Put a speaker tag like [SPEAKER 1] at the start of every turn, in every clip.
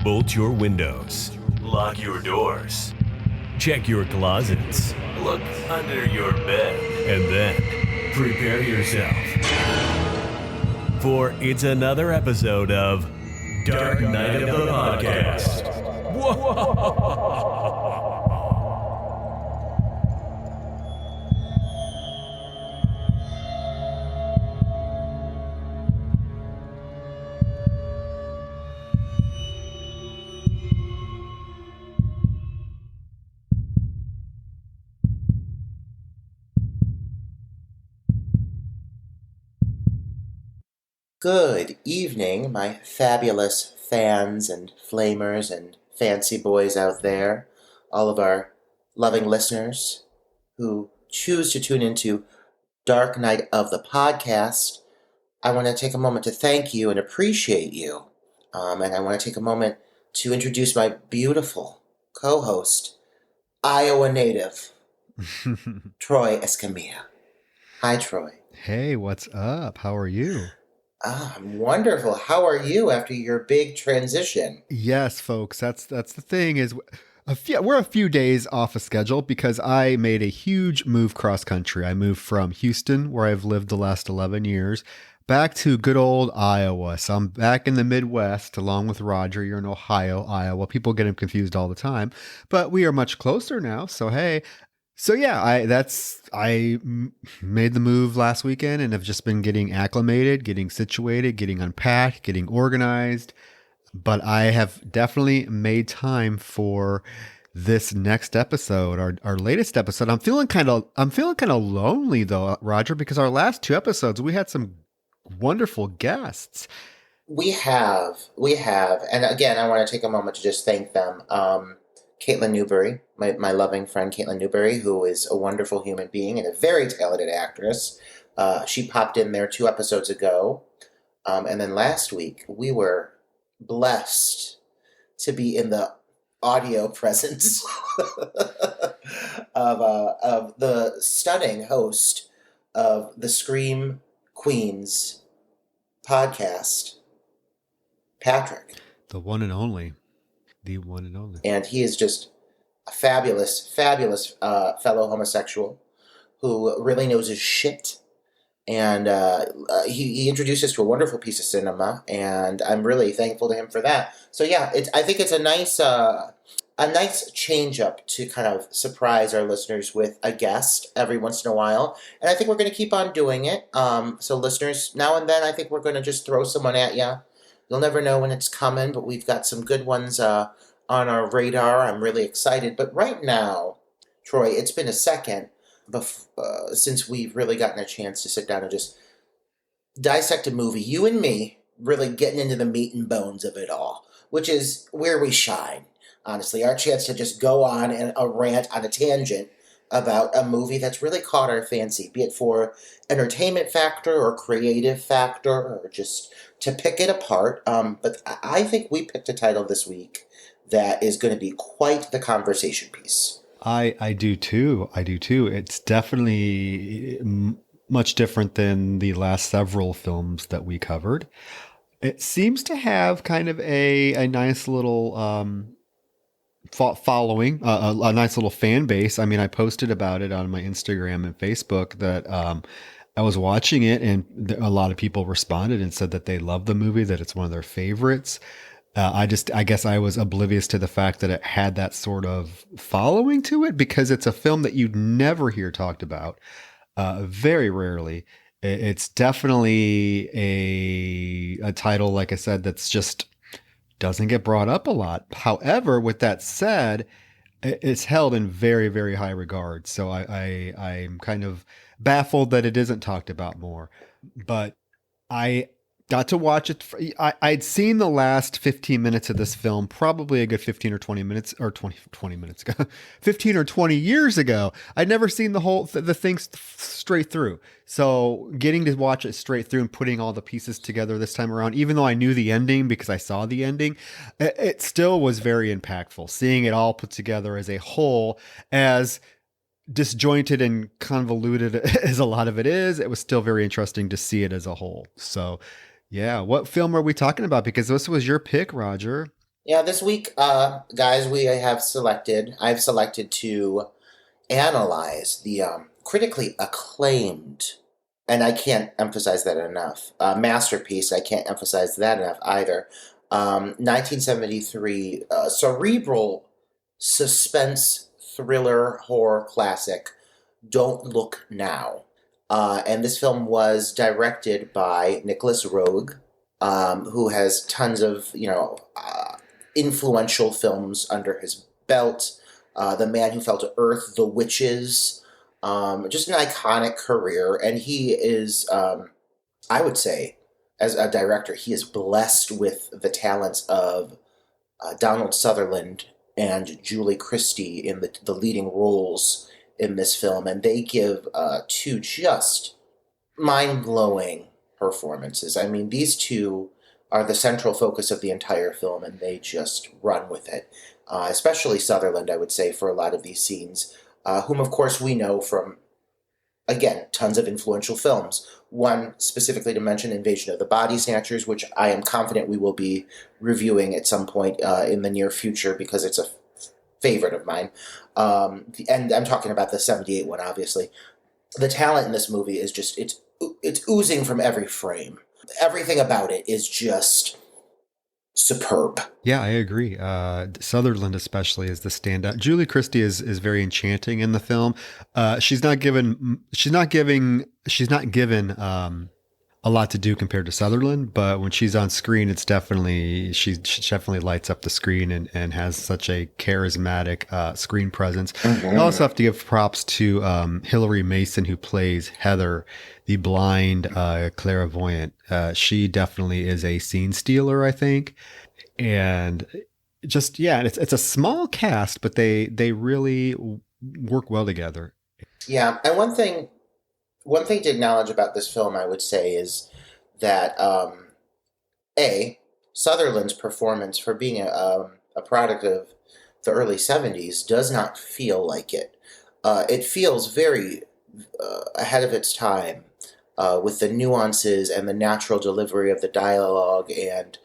[SPEAKER 1] Bolt your windows. Lock your doors. Check your closets. Look under your bed. And then prepare yourself. For it's another episode of Dark Night of the Podcast. Whoa!
[SPEAKER 2] Good evening, my fabulous fans and flamers and fancy boys out there, all of our loving listeners who choose to tune into Dark Night of the Podcast. I want to take a moment to thank you and appreciate you. And I want to take a moment to introduce my beautiful co-host, Iowa native, Troy Escamilla. Hi, Troy.
[SPEAKER 3] Hey, what's up? How are you?
[SPEAKER 2] I'm wonderful. How are you after your big transition?
[SPEAKER 3] Yes, folks. That's the thing is, we're a few days off of schedule because I made a huge move cross country. I moved from Houston, where I've lived the last 11 years, back to good old Iowa. So I'm back in the Midwest along with Roger. You're in Ohio, Iowa. People get him confused all the time, but we are much closer now. So hey. So yeah, I made the move last weekend and have just been getting acclimated, getting situated, getting unpacked, getting organized. But I have definitely made time for this next episode, our latest episode. I'm feeling kind of lonely though, Roger, because our last two episodes we had some wonderful guests.
[SPEAKER 2] We have, and again, I want to take a moment to just thank them. Caitlin Newberry, my loving friend Caitlin Newberry, who is a wonderful human being and a very talented actress. She popped in there 2 episodes ago. And then last week, we were blessed to be in the audio presence of the stunning host of the Scream Queens podcast, Patrick.
[SPEAKER 3] The one and only. The one and only.
[SPEAKER 2] And he is just a fabulous, fabulous fellow homosexual who really knows his shit. And he introduced us to a wonderful piece of cinema, and I'm really thankful to him for that. So yeah, I think it's a nice change up to kind of surprise our listeners with a guest every once in a while. And I think we're going to keep on doing it. So listeners, now and then, I think we're going to just throw someone at you. You'll never know when it's coming, but we've got some good ones on our radar. I'm really excited. But right now, Troy, it's been a second since we've really gotten a chance to sit down and just dissect a movie. You and me really getting into the meat and bones of it all, which is where we shine, honestly. Our chance to just go on a rant on a tangent about a movie that's really caught our fancy, be it for entertainment factor or creative factor or just to pick it apart. But I think we picked a title this week that is going to be quite the conversation piece.
[SPEAKER 3] I do too. It's definitely much different than the last several films that we covered. It seems to have kind of a nice little following, a nice little fan base. I mean, I posted about it on my Instagram and Facebook that I was watching it, and a lot of people responded and said that they love the movie, that it's one of their favorites. I guess I was oblivious to the fact that it had that sort of following to it, because it's a film that you'd never hear talked about, very rarely. It's definitely a title, like I said, that's just doesn't get brought up a lot. However, with that said, it's held in very, very high regard. So I'm kind of baffled that it isn't talked about more. But I got to watch it. I'd seen the last 15 minutes of this film, probably a good 15 or 20 minutes, or 20 minutes ago, 15 or 20 years ago. I'd never seen the whole the thing straight through. So getting to watch it straight through and putting all the pieces together this time around, even though I knew the ending because I saw the ending, it still was very impactful. Seeing it all put together as a whole, as disjointed and convoluted as a lot of it is, it was still very interesting to see it as a whole. So yeah, what film are we talking about? Because this was your pick, Roger.
[SPEAKER 2] Yeah, this week, guys, I've selected to analyze the critically acclaimed, and I can't emphasize that enough, masterpiece. I can't emphasize that enough either. 1973 cerebral suspense thriller horror classic, Don't Look Now. And this film was directed by Nicolas Roeg, who has tons of, influential films under his belt. The Man Who Fell to Earth, The Witches, just an iconic career. And he is, I would say, as a director, he is blessed with the talents of Donald Sutherland and Julie Christie in the leading roles in this film. And they give two just mind-blowing performances. I mean, these two are the central focus of the entire film, and they just run with it. Especially Sutherland, I would say, for a lot of these scenes, whom, of course, we know from, again, tons of influential films. One specifically to mention, Invasion of the Body Snatchers, which I am confident we will be reviewing at some point in the near future because it's a favorite of mine. And I'm talking about the 78 one, obviously. The talent in this movie is just, it's oozing from every frame. Everything about it is just superb.
[SPEAKER 3] Yeah, I agree. Sutherland especially is the standout. Julie Christie is very enchanting in the film. She's not given a lot to do compared to Sutherland, but when she's on screen, she definitely lights up the screen and has such a charismatic I presence. I also have to give props to Hilary Mason, who plays Heather, the blind clairvoyant. She definitely is a scene stealer, I think. And just, yeah, it's a small cast, but they really work well together.
[SPEAKER 2] Yeah, and one thing to acknowledge about this film, I would say, is that Sutherland's performance, for being a product of the early 70s, does not feel like it. It feels very ahead of its time, with the nuances and the natural delivery of the dialogue, and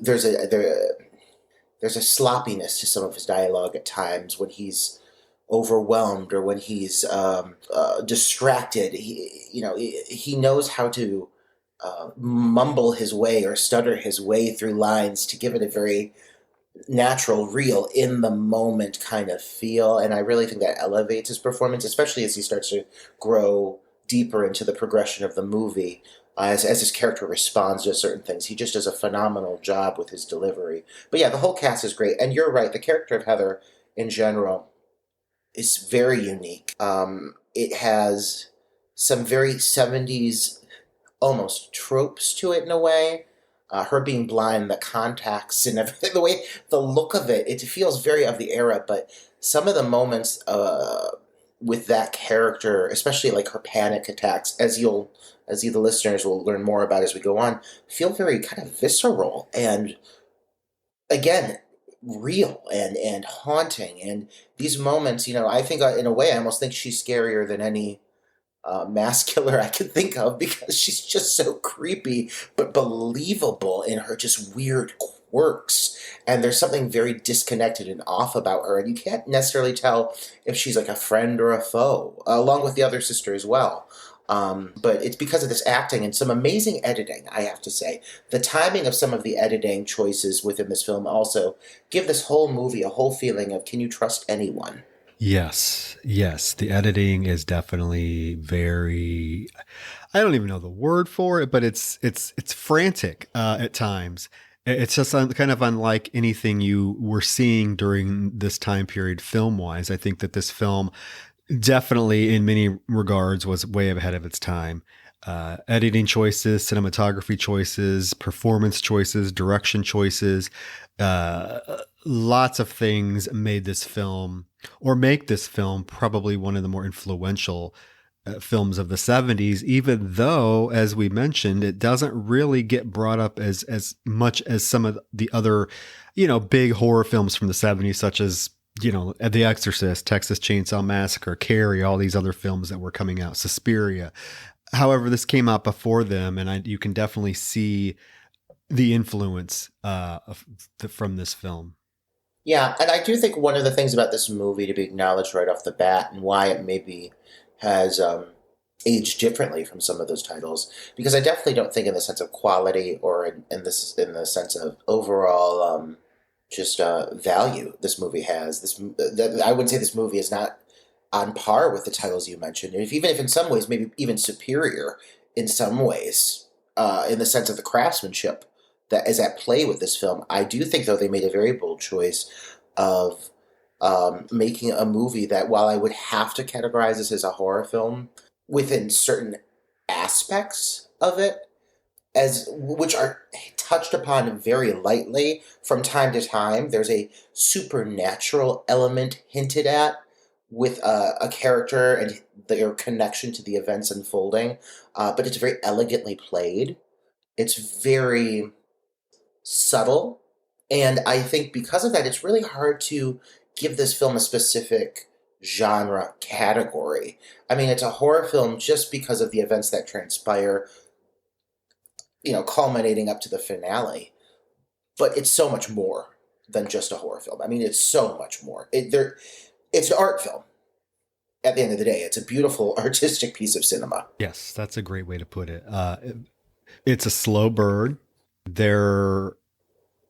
[SPEAKER 2] there's a sloppiness to some of his dialogue at times when he's overwhelmed or when he's distracted. He knows how to mumble his way or stutter his way through lines to give it a very natural, real, in the moment kind of feel. And I really think that elevates his performance, especially as he starts to grow deeper into the progression of the movie. As his character responds to certain things, he just does a phenomenal job with his delivery. But yeah, the whole cast is great. And you're right, the character of Heather in general is very unique. It has some very 70s almost tropes to it in a way. Her being blind, the contacts and everything, the look of it, it feels very of the era. But some of the moments with that character, especially like her panic attacks, as the listeners will learn more about as we go on, feel very kind of visceral and, again, real and haunting. And these moments, I think in a way, I almost think she's scarier than any mass killer I could think of, because she's just so creepy but believable in her just weird quirks. And there's something very disconnected and off about her, and you can't necessarily tell if she's like a friend or a foe, along with the other sister as well. But it's because of this acting and some amazing editing, I have to say. The timing of some of the editing choices within this film also give this whole movie a whole feeling of, can you trust anyone?
[SPEAKER 3] Yes. The editing is definitely very, I don't even know the word for it, but it's frantic at times. It's just kind of unlike anything you were seeing during this time period film-wise. I think that this film definitely, in many regards, was way ahead of its time. Editing choices, cinematography choices, performance choices, direction choices, lots of things made this film, or make this film, probably one of the more influential films of the 70s, even though, as we mentioned, it doesn't really get brought up as much as some of the other, big horror films from the 70s, such as, The Exorcist, Texas Chainsaw Massacre, Carrie, all these other films that were coming out, Suspiria. However, this came out before them, and you can definitely see the influence from this film.
[SPEAKER 2] Yeah, and I do think one of the things about this movie to be acknowledged right off the bat, and why it maybe has aged differently from some of those titles, because I definitely don't think in the sense of quality or in the sense of overall just value this movie has. I would say this movie is not on par with the titles you mentioned, and even if in some ways maybe even superior in some ways, in the sense of the craftsmanship that is at play with this film. I do think, though, they made a very bold choice of making a movie that, while I would have to categorize this as a horror film, within certain aspects of it, as which are touched upon very lightly from time to time. There's a supernatural element hinted at with a character and their connection to the events unfolding, but it's very elegantly played. It's very subtle, and I think because of that, it's really hard to give this film a specific genre category. I mean, it's a horror film just because of the events that transpire, culminating up to the finale. But it's so much more than just a horror film. I mean, it's so much more. It's an art film. At the end of the day, it's a beautiful artistic piece of cinema.
[SPEAKER 3] Yes, that's a great way to put it. It's a slow burn. There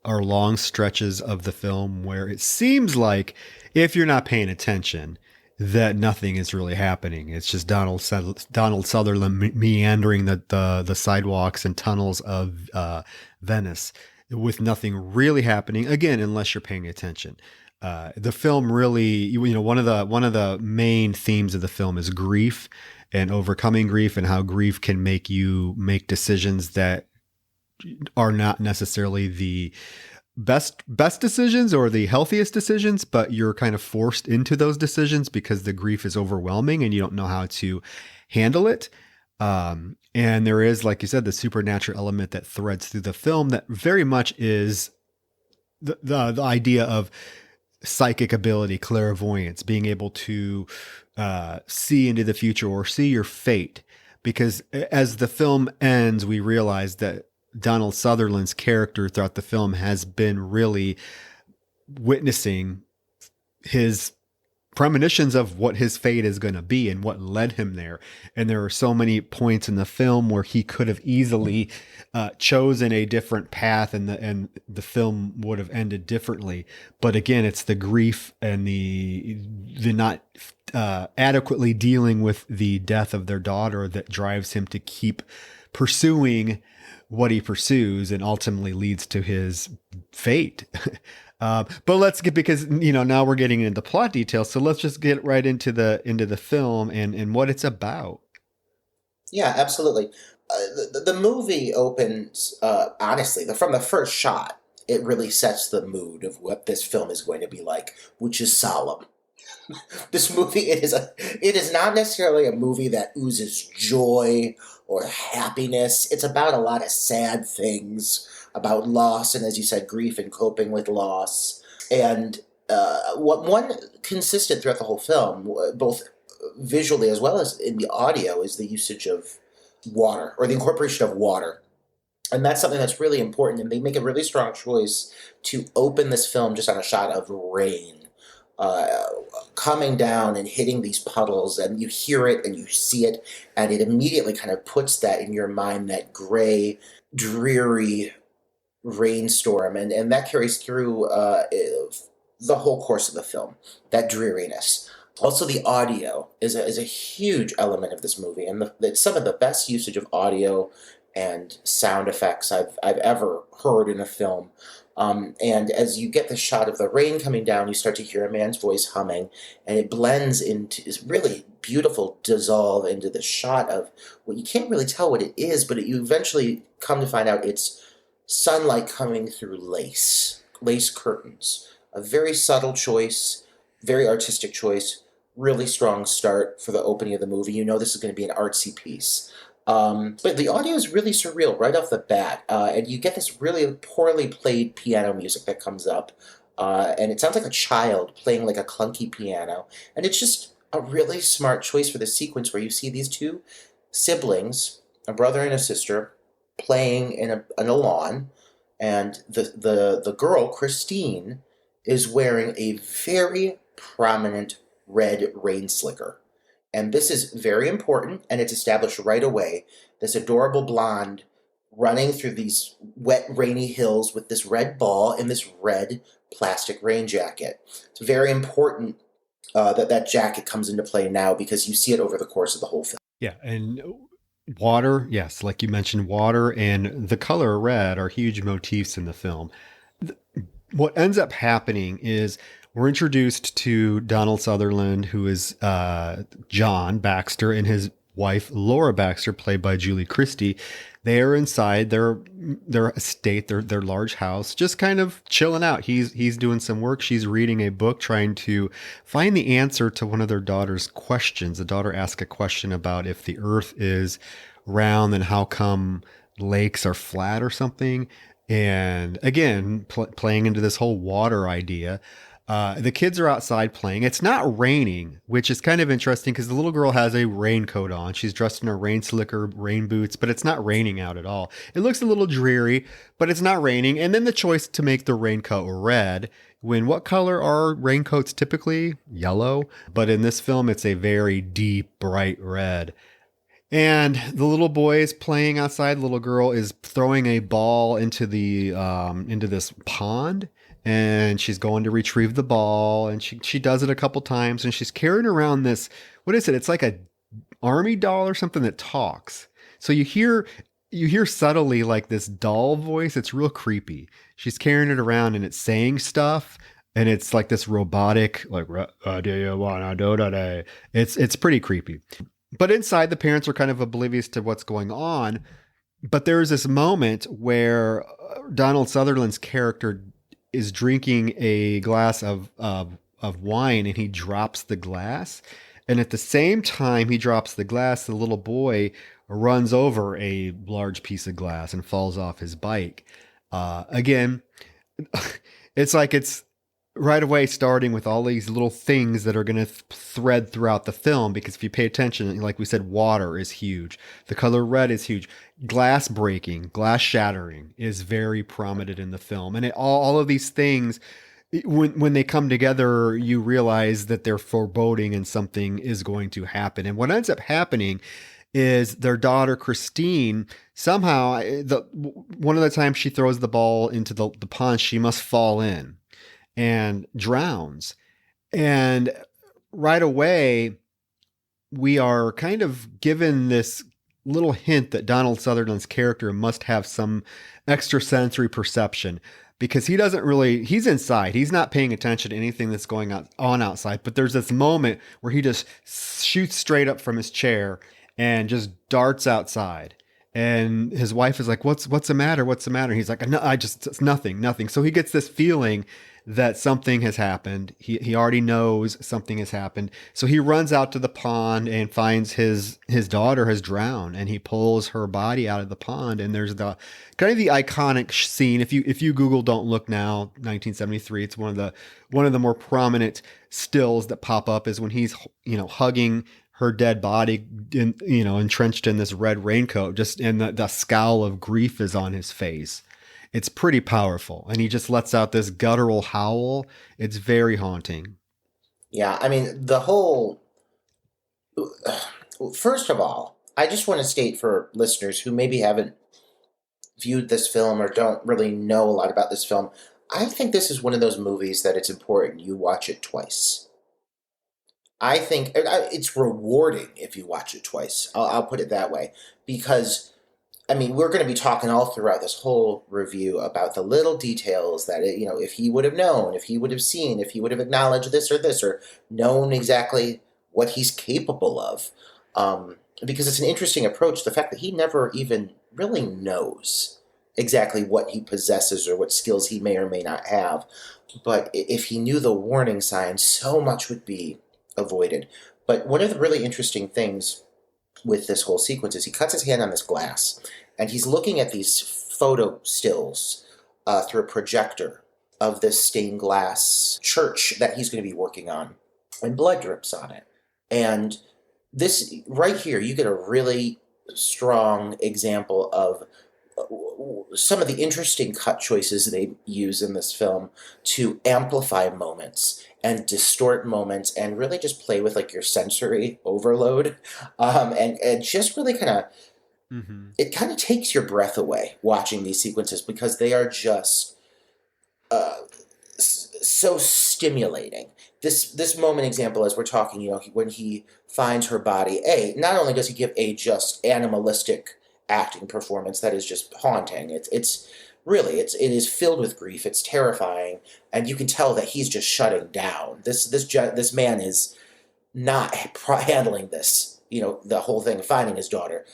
[SPEAKER 3] are long stretches of the film where it seems like, if you're not paying attention, that nothing is really happening. It's just Donald Sutherland meandering the sidewalks and tunnels of Venice with nothing really happening. Again, unless you're paying attention. The film really, one of the main themes of the film is grief and overcoming grief, and how grief can make you make decisions that are not necessarily the best decisions or the healthiest decisions, but you're kind of forced into those decisions because the grief is overwhelming and you don't know how to handle it. And there is, like you said, the supernatural element that threads through the film that very much is the idea of psychic ability, clairvoyance, being able to see into the future or see your fate. Because as the film ends, we realize that Donald Sutherland's character throughout the film has been really witnessing his premonitions of what his fate is going to be and what led him there. And there are so many points in the film where he could have easily chosen a different path, and the film would have ended differently. But again, it's the grief and the not adequately dealing with the death of their daughter that drives him to keep pursuing what he pursues, and ultimately leads to his fate. But let's get, because now we're getting into plot details, so let's just get right into the film and what it's about.
[SPEAKER 2] Yeah, absolutely. The movie opens, honestly, from the first shot, it really sets the mood of what this film is going to be like, which is solemn. This movie, it is not necessarily a movie that oozes joy or happiness. It's about a lot of sad things, about loss, and as you said, grief and coping with loss. And what one consistent throughout the whole film, both visually as well as in the audio, is the usage of water, or the incorporation of water. And that's something that's really important, and they make a really strong choice to open this film just on a shot of rain coming down and hitting these puddles, and you hear it and you see it, and it immediately kind of puts that in your mind, that gray, dreary rainstorm, and that carries through the whole course of the film, that dreariness. Also, the audio is a huge element of this movie, and it's some of the best usage of audio and sound effects I've ever heard in a film. And as you get the shot of the rain coming down, you start to hear a man's voice humming, and it blends into this really beautiful dissolve into the shot of what you can't really tell what it is, but you eventually come to find out it's sunlight coming through lace curtains. A very subtle choice, very artistic choice, really strong start for the opening of the movie. You know this is going to be an artsy piece. But the audio is really surreal right off the bat, and you get this really poorly played piano music that comes up, and it sounds like a child playing like a clunky piano, and it's just a really smart choice for the sequence where you see these two siblings, a brother and a sister, playing in a lawn, And the girl, Christine, is wearing a very prominent red rain slicker. And this is very important, and it's established right away. This adorable blonde running through these wet, rainy hills with this red ball and this red plastic rain jacket. It's very important that jacket comes into play now because you see it over the course of the whole film.
[SPEAKER 3] Yeah, and water, yes, like you mentioned, water and the color red are huge motifs in the film. What ends up happening is we're introduced to Donald Sutherland, who is John Baxter, and his wife Laura Baxter, played by Julie Christie. They are inside their estate, their large house, just kind of chilling out. He's doing some work. She's reading a book, trying to find the answer to one of their daughter's questions. The daughter asks a question about if the Earth is round, then how come lakes are flat or something. And again, playing into this whole water idea. The kids are outside playing. It's not raining, which is kind of interesting because the little girl has a raincoat on. She's dressed in her rain slicker, rain boots, but it's not raining out at all. It looks a little dreary, but it's not raining. And then the choice to make the raincoat red, when what color are raincoats typically? Yellow. But in this film, it's a very deep, bright red. And the little boy is playing outside. The little girl is throwing a ball into this pond, and she's going to retrieve the ball. And she does it a couple times, and she's carrying around this. What is it? It's like a army doll or something that talks. So you hear subtly like this doll voice. It's real creepy. She's carrying it around, and it's saying stuff. And it's like this robotic, like, what do you wanna do today? It's pretty creepy. But inside, the parents are kind of oblivious to what's going on. But there's this moment where Donald Sutherland's character is drinking a glass of wine, and he drops the glass. And at the same time he drops the glass, the little boy runs over a large piece of glass and falls off his bike. Again, it's like it's right away starting with all these little things that are going to thread throughout the film, because if you pay attention, like we said, water is huge. The color red is huge. Glass breaking, glass shattering is very prominent in the film. And all of these things, when they come together, you realize that they're foreboding and something is going to happen. And what ends up happening is their daughter, Christine, somehow, one of the times she throws the ball into the pond, she must fall in and drowns. And right away, we are kind of given this little hint that Donald Sutherland's character must have some extrasensory perception, because he's inside. He's not paying attention to anything that's going on outside. But there's this moment where he just shoots straight up from his chair and just darts outside. And his wife is like, what's the matter? What's the matter? And he's like, no, it's nothing. So he gets this feeling that something has happened. He already knows something has happened. So he runs out to the pond and finds his daughter has drowned, and he pulls her body out of the pond. And there's the kind of the iconic scene. If you Google "Don't Look Now" 1973, it's one of the more prominent stills that pop up, is when he's hugging her dead body, entrenched in this red raincoat, and the scowl of grief is on his face. It's pretty powerful. And he just lets out this guttural howl. It's very haunting.
[SPEAKER 2] Yeah, I mean, first of all, I just want to state for listeners who maybe haven't viewed this film or don't really know a lot about this film, I think this is one of those movies that it's important you watch it twice. I think it's rewarding if you watch it twice. I'll put it that way. Because, I mean, we're going to be talking all throughout this whole review about the little details that, if he would have known, if he would have seen, if he would have acknowledged this, or known exactly what he's capable of. Because it's an interesting approach, the fact that he never even really knows exactly what he possesses or what skills he may or may not have. But if he knew the warning signs, so much would be avoided. But one of the really interesting things with this whole sequence is he cuts his hand on this glass, and he's looking at these photo stills through a projector of this stained glass church that he's going to be working on, and blood drips on it. And this, right here, you get a really strong example of some of the interesting cut choices they use in this film to amplify moments and distort moments and really just play with like your sensory overload, and just really kind of
[SPEAKER 3] Hmm.
[SPEAKER 2] it kind of takes your breath away watching these sequences because they are just uh, so stimulating. This moment example, as we're talking, when he finds her body, not only does he give a just animalistic acting performance that is just haunting. It's really it is filled with grief. It's terrifying, and you can tell that he's just shutting down. This man is not handling this. The whole thing, finding his daughter,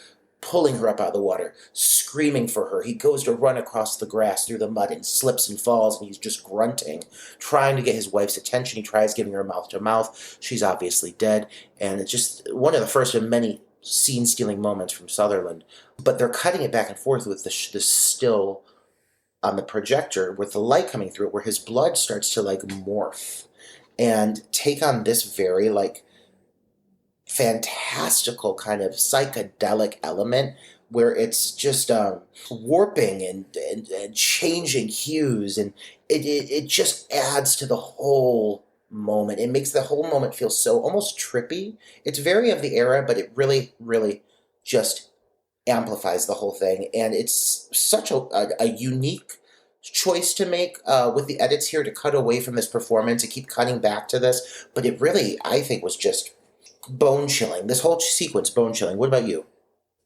[SPEAKER 2] pulling her up out of the water, screaming for her. He goes to run across the grass through the mud and slips and falls, and he's just grunting, trying to get his wife's attention. He tries giving her mouth to mouth. She's obviously dead, and it's just one of the first of many scene-stealing moments from Sutherland. But they're cutting it back and forth with the still on the projector with the light coming through it, where his blood starts to like morph and take on this very like fantastical kind of psychedelic element where it's just warping and changing hues, and it just adds to the whole moment. It makes the whole moment feel so almost trippy. It's very of the era, but it really, really just amplifies the whole thing, and it's such a unique choice to make with the edits here to cut away from this performance and keep cutting back to this, but it really, I think, was just bone chilling. This whole sequence, bone chilling. What about you?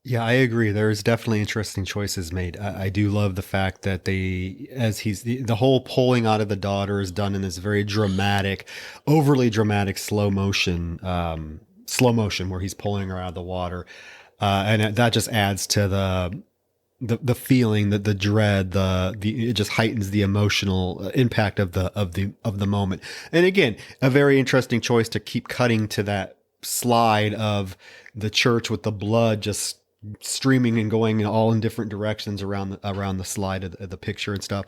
[SPEAKER 3] Yeah, I agree. There's definitely interesting choices made. I do love the fact that as the whole pulling out of the daughter is done in this very dramatic, overly dramatic slow motion where he's pulling her out of the water, and that just adds to the feeling, that the dread, it just heightens the emotional impact of the moment. And again, a very interesting choice to keep cutting to that slide of the church with the blood just streaming and going all in different directions around the slide of the picture and stuff.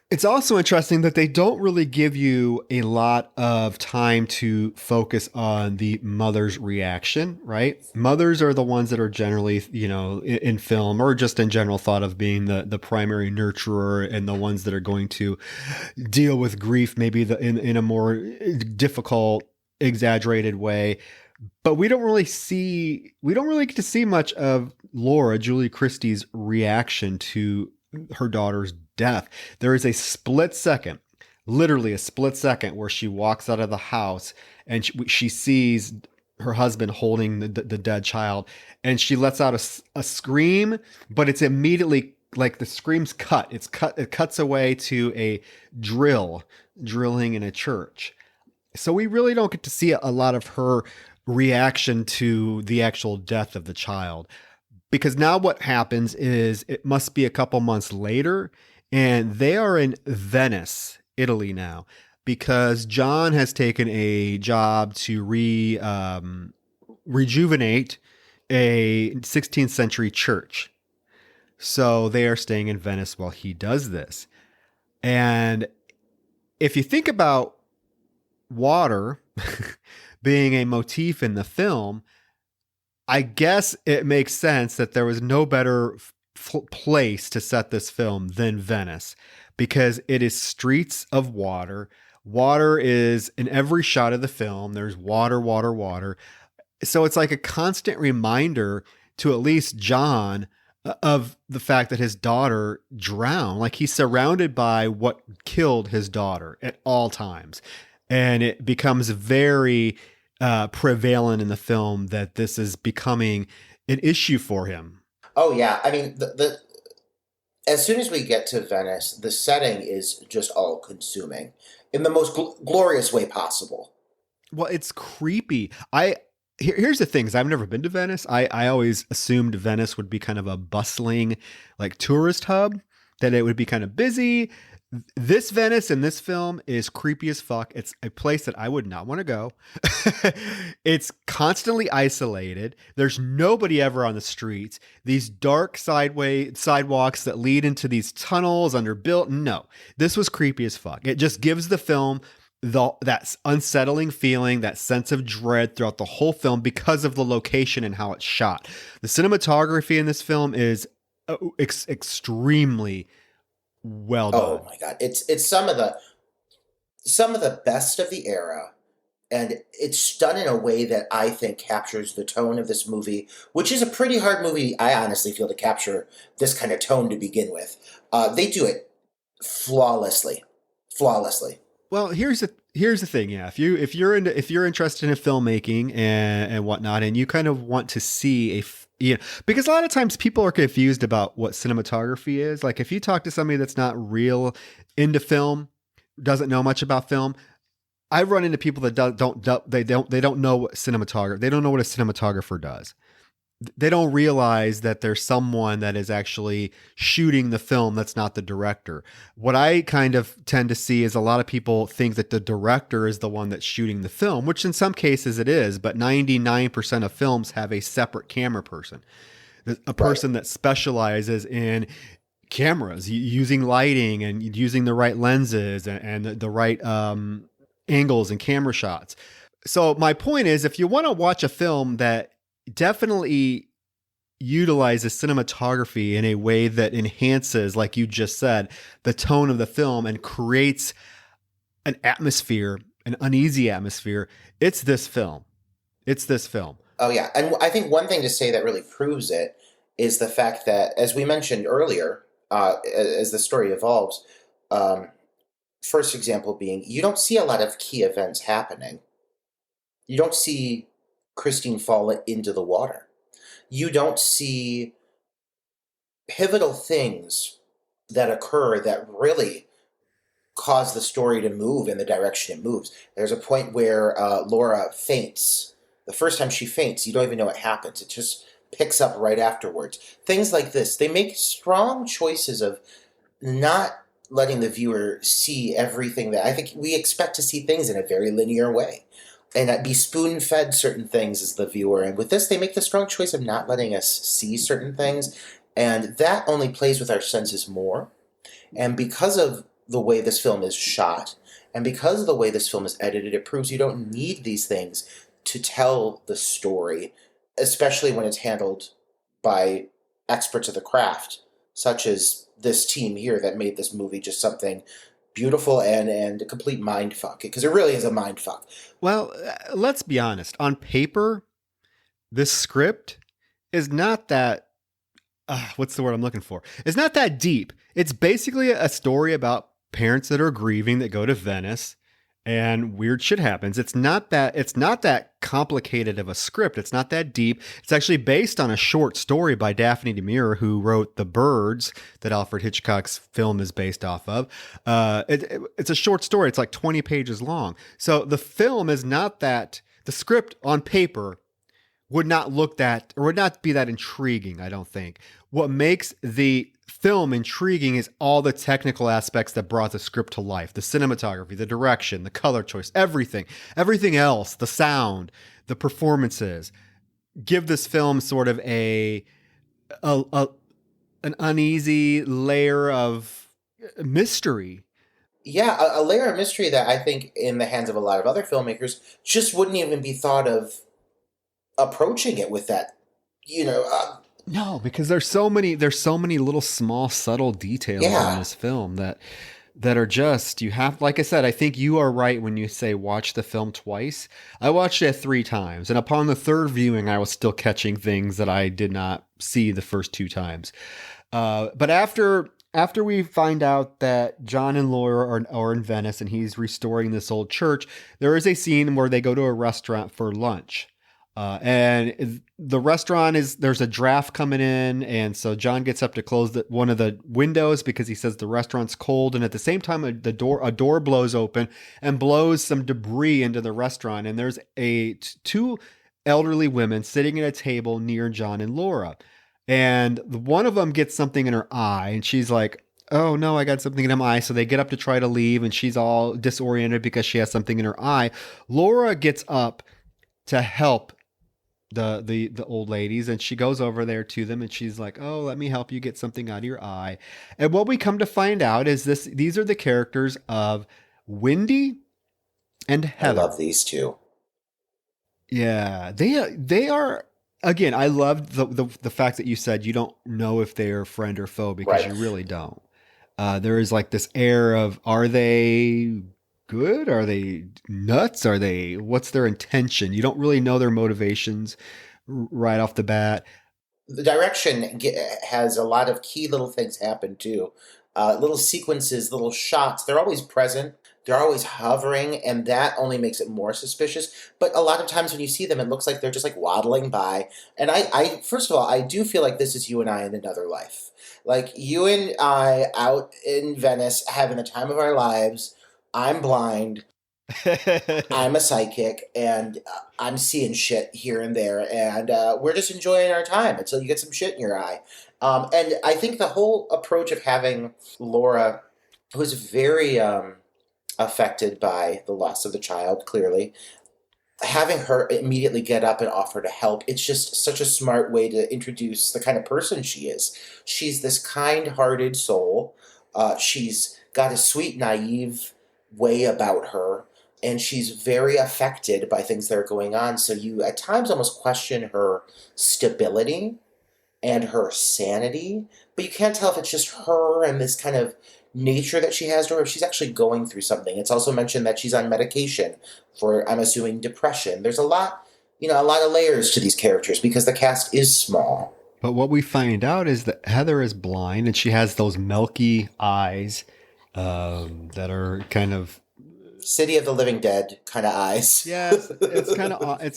[SPEAKER 3] It's also interesting that they don't really give you a lot of time to focus on the mother's reaction, right? Mothers are the ones that are generally, in film or just in general thought of being the primary nurturer and the ones that are going to deal with grief maybe in a more difficult, exaggerated way. But we don't really get to see much of Laura, Julie Christie's reaction to her daughter's death. There is a split second, literally a split second, where she walks out of the house and she sees her husband holding the dead child, and she lets out a scream, but it's immediately like the scream's cut. It cuts away to a drilling in a church. So we really don't get to see a lot of her reaction to the actual death of the child, because now what happens is it must be a couple months later, and they are in Venice, Italy now, because John has taken a job to rejuvenate a 16th century church. So they are staying in Venice while he does this. And if you think about water being a motif in the film, I guess it makes sense that there was no better place to set this film than Venice, because it is streets of water. Water is in every shot of the film. There's water, water, water. So it's like a constant reminder to at least John of the fact that his daughter drowned. Like, he's surrounded by what killed his daughter at all times. And it becomes very prevalent in the film that this is becoming an issue for him.
[SPEAKER 2] Oh yeah, I mean the as soon as we get to Venice, the setting is just all consuming in the most glorious way possible.
[SPEAKER 3] Well, it's creepy. Here's the thing, is I've never been to Venice. I always assumed Venice would be kind of a bustling, like, tourist hub, that it would be kind of busy. This Venice in this film is creepy as fuck. It's a place that I would not want to go. It's constantly isolated. There's nobody ever on the streets. These dark sidewalks that lead into these tunnels underbuilt. No, this was creepy as fuck. It just gives the film that unsettling feeling, that sense of dread throughout the whole film because of the location and how it's shot. The cinematography in this film is extremely well
[SPEAKER 2] Oh
[SPEAKER 3] done.
[SPEAKER 2] my God, it's some of the best of the era, and it's done in a way that I think captures the tone of this movie, which is a pretty hard movie, I honestly feel, to capture this kind of tone to begin with. They do it flawlessly, flawlessly.
[SPEAKER 3] Well, here's the thing. Yeah, if you're interested in filmmaking and whatnot, and you kind of want to see because a lot of times people are confused about what cinematography is. Like if you talk to somebody that's not real into film, doesn't know much about film, I've run into people that they don't know what cinematographer. They don't know what a cinematographer does. They don't realize that there's someone that is actually shooting the film that's not the director. What I kind of tend to see is a lot of people think that the director is the one that's shooting the film, which in some cases it is, but 99% of films have a separate camera person, a
[SPEAKER 2] Right.
[SPEAKER 3] person that specializes in cameras, using lighting and using the right lenses and the right angles and camera shots. So my point is, if you want to watch a film that definitely utilizes cinematography in a way that enhances, like you just said, the tone of the film and creates an atmosphere, an uneasy atmosphere, it's this film. It's this film.
[SPEAKER 2] Oh yeah, and I think one thing to say that really proves it is the fact that, as we mentioned earlier, as the story evolves, um, first example being you don't see a lot of key events happening. You don't see Christine fall into the water. You don't see pivotal things that occur that really cause the story to move in the direction it moves. There's a point where Laura faints. The first time she faints, you don't even know what happens. It just picks up right afterwards. Things like this. They make strong choices of not letting the viewer see everything that I think we expect to see things in a very linear way. And be spoon fed certain things as the viewer. And with this, they make the strong choice of not letting us see certain things. And that only plays with our senses more. And because of the way this film is shot, and because of the way this film is edited, it proves you don't need these things to tell the story, especially when it's handled by experts of the craft, such as this team here that made this movie just something beautiful and a complete mind fuck. Because it really is a mind fuck.
[SPEAKER 3] Well, let's be honest. On paper, this script is not that what's the word I'm looking for? It's not that deep. It's basically a story about parents that are grieving that go to Venice and weird shit happens. It's not that complicated of a script. It's not that deep. It's actually based on a short story by Daphne DeMere, who wrote The Birds that Alfred Hitchcock's film is based off of. It's a short story. It's like 20 pages long. So the film is not that, the script on paper would not look that, or would not be that intriguing, I don't think. What makes the film intriguing is all the technical aspects that brought the script to life. The cinematography, the direction, the color choice, everything. Everything else, the sound, the performances, give this film sort of an uneasy layer of mystery.
[SPEAKER 2] Yeah, a layer of mystery that I think in the hands of a lot of other filmmakers just wouldn't even be thought of approaching it with that, you know,
[SPEAKER 3] No, because there's so many little small subtle details in
[SPEAKER 2] yeah.
[SPEAKER 3] this film that are just, you have, like I said, I think you are right when you say watch the film twice. I watched it 3 times, and upon the third viewing I was still catching things that I did not see the first 2 times. But after we find out that John and Laura are in Venice and he's restoring this old church, there is a scene where they go to a restaurant for lunch. And the restaurant there's a draft coming in. And so John gets up to close one of the windows because he says the restaurant's cold. And at the same time, a door blows open and blows some debris into the restaurant. And there's two elderly women sitting at a table near John and Laura. And one of them gets something in her eye and she's like, oh no, I got something in my eye. So they get up to try to leave and she's all disoriented because she has something in her eye. Laura gets up to help the old ladies, and she goes over there to them and she's like, oh, let me help you get something out of your eye. And what we come to find out is these are the characters of Wendy and
[SPEAKER 2] I
[SPEAKER 3] Heather.
[SPEAKER 2] love these two.
[SPEAKER 3] Yeah, they are again, I loved the fact that you said you don't know if they are friend or foe because
[SPEAKER 2] Right.
[SPEAKER 3] you really don't. There is like this air of, are they good? Are they nuts? What's their intention? You don't really know their motivations right off the bat.
[SPEAKER 2] The direction has a lot of key little things happen too. Little sequences, little shots. They're always present. They're always hovering, and that only makes it more suspicious. But a lot of times when you see them, it looks like they're just like waddling by. And first of all, I do feel like this is you and I in another life. Like you and I out in Venice having the time of our lives. I'm blind. I'm a psychic, and I'm seeing shit here and there, and we're just enjoying our time until you get some shit in your eye. And I think the whole approach of having Laura, who's very affected by the loss of the child, clearly, having her immediately get up and offer to help, it's just such a smart way to introduce the kind of person she is. She's this kind-hearted soul. She's got a sweet, naive way about her, and she's very affected by things that are going on. So you, at times, almost question her stability and her sanity, but you can't tell if it's just her and this kind of nature that she has to her, if she's actually going through something. It's also mentioned that she's on medication for, I'm assuming, depression. There's a lot, a lot of layers to these characters because the cast is small.
[SPEAKER 3] But what we find out is that Heather is blind and she has those milky eyes that are kind of
[SPEAKER 2] City of the Living Dead kind of eyes.
[SPEAKER 3] Yes, it's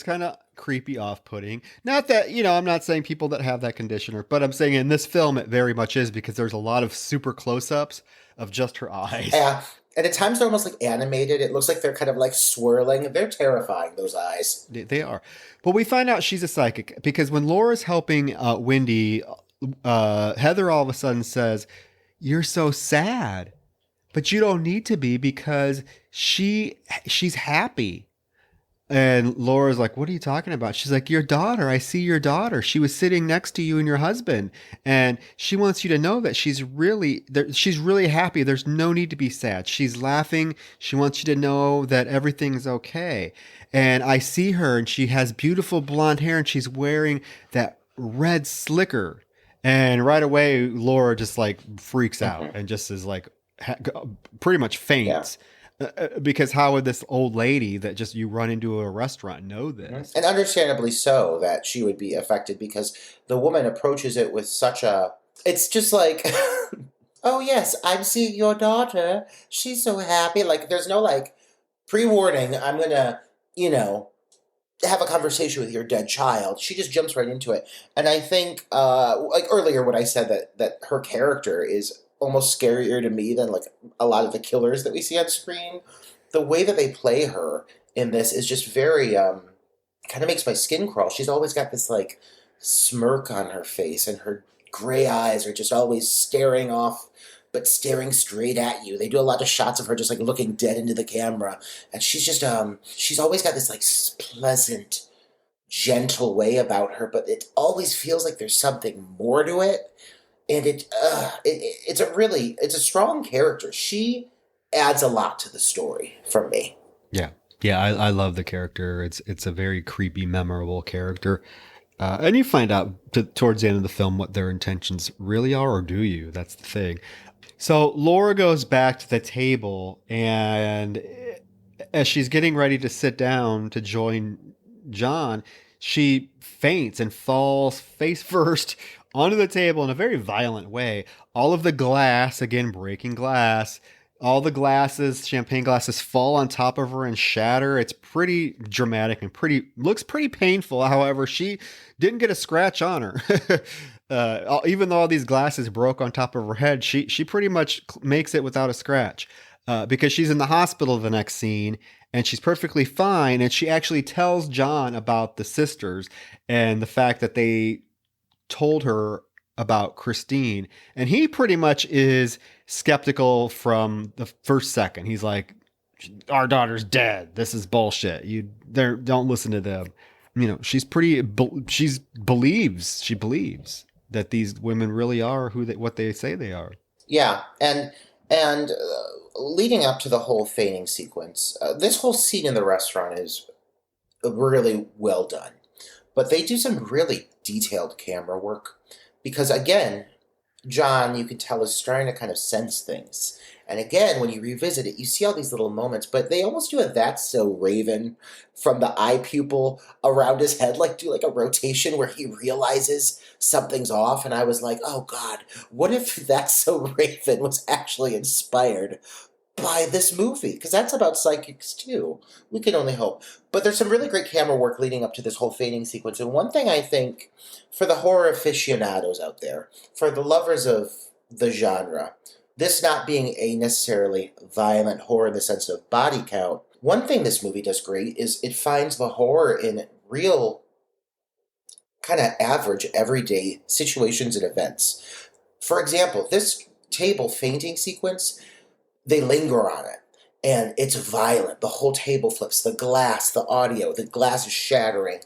[SPEAKER 3] kind of creepy, off-putting. Not that, I'm not saying people that have that condition but I'm saying in this film it very much is, because there's a lot of super close-ups of just her eyes.
[SPEAKER 2] Yeah. And at times they're almost like animated. It looks like they're kind of like swirling. They're terrifying, those eyes.
[SPEAKER 3] They are. But we find out she's a psychic because when Laura's helping Wendy, Heather all of a sudden says, "You're so sad." But you don't need to be because she's happy. And Laura's like, "What are you talking about?" She's like, "Your daughter. I see your daughter. She was sitting next to you and your husband. And she wants you to know that she's really happy. There's no need to be sad. She's laughing. She wants you to know that everything's okay. And I see her and she has beautiful blonde hair and she's wearing that red slicker." And right away, Laura just like freaks out and just is like, pretty much faints. Because how would this old lady that just you run into a restaurant know this?
[SPEAKER 2] And understandably so that she would be affected, because the woman approaches it with such a... It's just like, "Oh yes, I'm seeing your daughter. She's so happy." Like there's no like pre-warning, I'm gonna, have a conversation with your dead child. She just jumps right into it. And I think, like earlier when I said that her character is almost scarier to me than like a lot of the killers that we see on screen, the way that they play her in this is just very kind of makes my skin crawl. She's always got this like smirk on her face, and her gray eyes are just always staring off, but staring straight at you. They do a lot of shots of her just like looking dead into the camera, and she's just she's always got this like pleasant, gentle way about her, but it always feels like there's something more to it. And it's a strong character. She adds a lot to the story for me.
[SPEAKER 3] Yeah. I love the character. It's a very creepy, memorable character. And you find out towards the end of the film what their intentions really are, or do you? That's the thing. So Laura goes back to the table, and as she's getting ready to sit down to join John, she faints and falls face first onto the table in a very violent way. All of the glass, again, breaking glass, all the glasses, champagne glasses, fall on top of her and shatter. It's pretty dramatic and looks pretty painful. However, she didn't get a scratch on her. Even though all these glasses broke on top of her head, she pretty much makes it without a scratch. Because she's in the hospital the next scene and she's perfectly fine. And she actually tells John about the sisters and the fact that they told her about Christine. And he pretty much is skeptical from the first second. He's like, "Our daughter's dead. This is bullshit. Don't listen to them." She believes that these women really are what they say they are.
[SPEAKER 2] Yeah, and leading up to the whole feigning sequence, this whole scene in the restaurant is really well done. But they do some really detailed camera work because, again, John, you can tell, is starting to kind of sense things. And again, when you revisit it, you see all these little moments, but they almost do a That's So Raven from the eye pupil around his head, like do like a rotation where he realizes something's off. And I was like, oh God, what if That's So Raven was actually inspired by this movie? Because that's about psychics too. We can only hope. But there's some really great camera work leading up to this whole fading sequence. And one thing I think for the horror aficionados out there, for the lovers of the genre, this not being a necessarily violent horror in the sense of body count, one thing this movie does great is it finds the horror in real, kind of average, everyday situations and events. For example, this table fainting sequence, they linger on it. And it's violent. The whole table flips. The glass, the audio, the glass is shattering.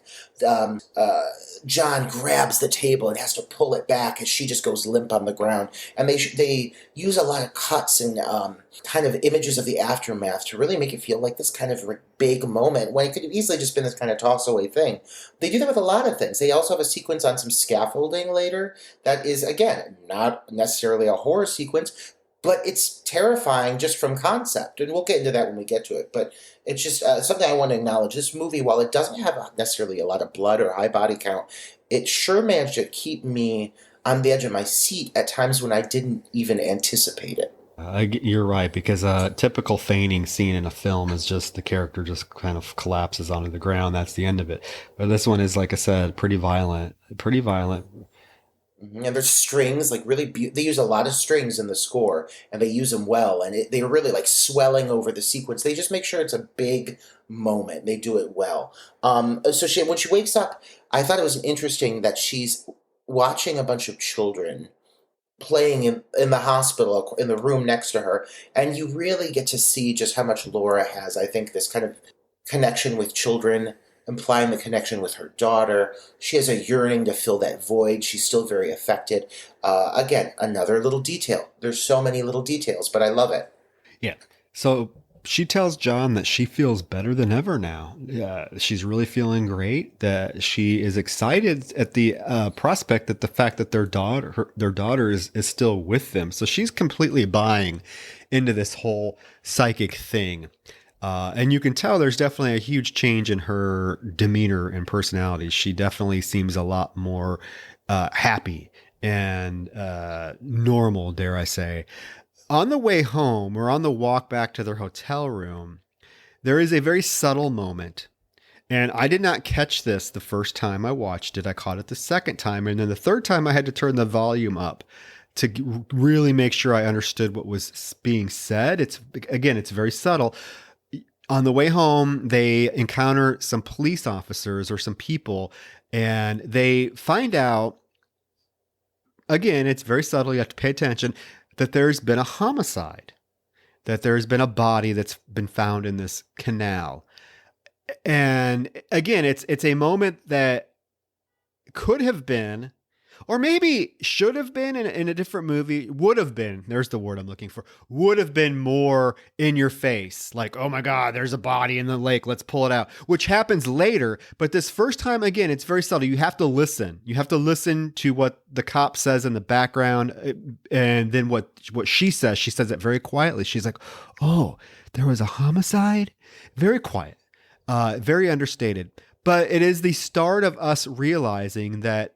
[SPEAKER 2] John grabs the table and has to pull it back as she just goes limp on the ground. And they use a lot of cuts and kind of images of the aftermath to really make it feel like this kind of big moment when it could have easily just been this kind of toss-away thing. They do that with a lot of things. They also have a sequence on some scaffolding later that is, again, not necessarily a horror sequence, but it's terrifying just from concept, and we'll get into that when we get to it. But it's just something I want to acknowledge. This movie, while it doesn't have necessarily a lot of blood or high body count, it sure managed to keep me on the edge of my seat at times when I didn't even anticipate it.
[SPEAKER 3] You're right, because a typical feigning scene in a film is just the character just kind of collapses onto the ground. That's the end of it. But this one is, like I said, pretty violent. Pretty violent.
[SPEAKER 2] And there's strings, like really, they use a lot of strings in the score, and they use them well, and they're really like swelling over the sequence. They just make sure it's a big moment. They do it well. So when she wakes up, I thought it was interesting that she's watching a bunch of children playing in the hospital, in the room next to her, and you really get to see just how much Laura has, I think, this kind of connection with children, implying the connection with her daughter. She has a yearning to fill that void. She's still very affected. Again, another little detail. There's so many little details, but I love it.
[SPEAKER 3] Yeah. So she tells John that she feels better than ever now. She's really feeling great, that she is excited at the prospect that the fact that their daughter is still with them. So she's completely buying into this whole psychic thing. And you can tell there's definitely a huge change in her demeanor and personality. She definitely seems a lot more happy and normal, dare I say. On the way home, or on the walk back to their hotel room, there is a very subtle moment. And I did not catch this the first time I watched it. I caught it the second time. And then the third time I had to turn the volume up to really make sure I understood what was being said. It's very subtle. On the way home, they encounter some police officers or some people, and they find out, again, it's very subtle, you have to pay attention, that there's been a homicide, that there's been a body that's been found in this canal. And again, it's a moment that could have been, or maybe should have been in a different movie, would have been, there's the word I'm looking for, would have been more in your face. Like, oh my God, there's a body in the lake, let's pull it out, which happens later. But this first time, again, it's very subtle. You have to listen. You have to listen to what the cop says in the background. And then what she says it very quietly. She's like, oh, there was a homicide? Very quiet, very understated. But it is the start of us realizing that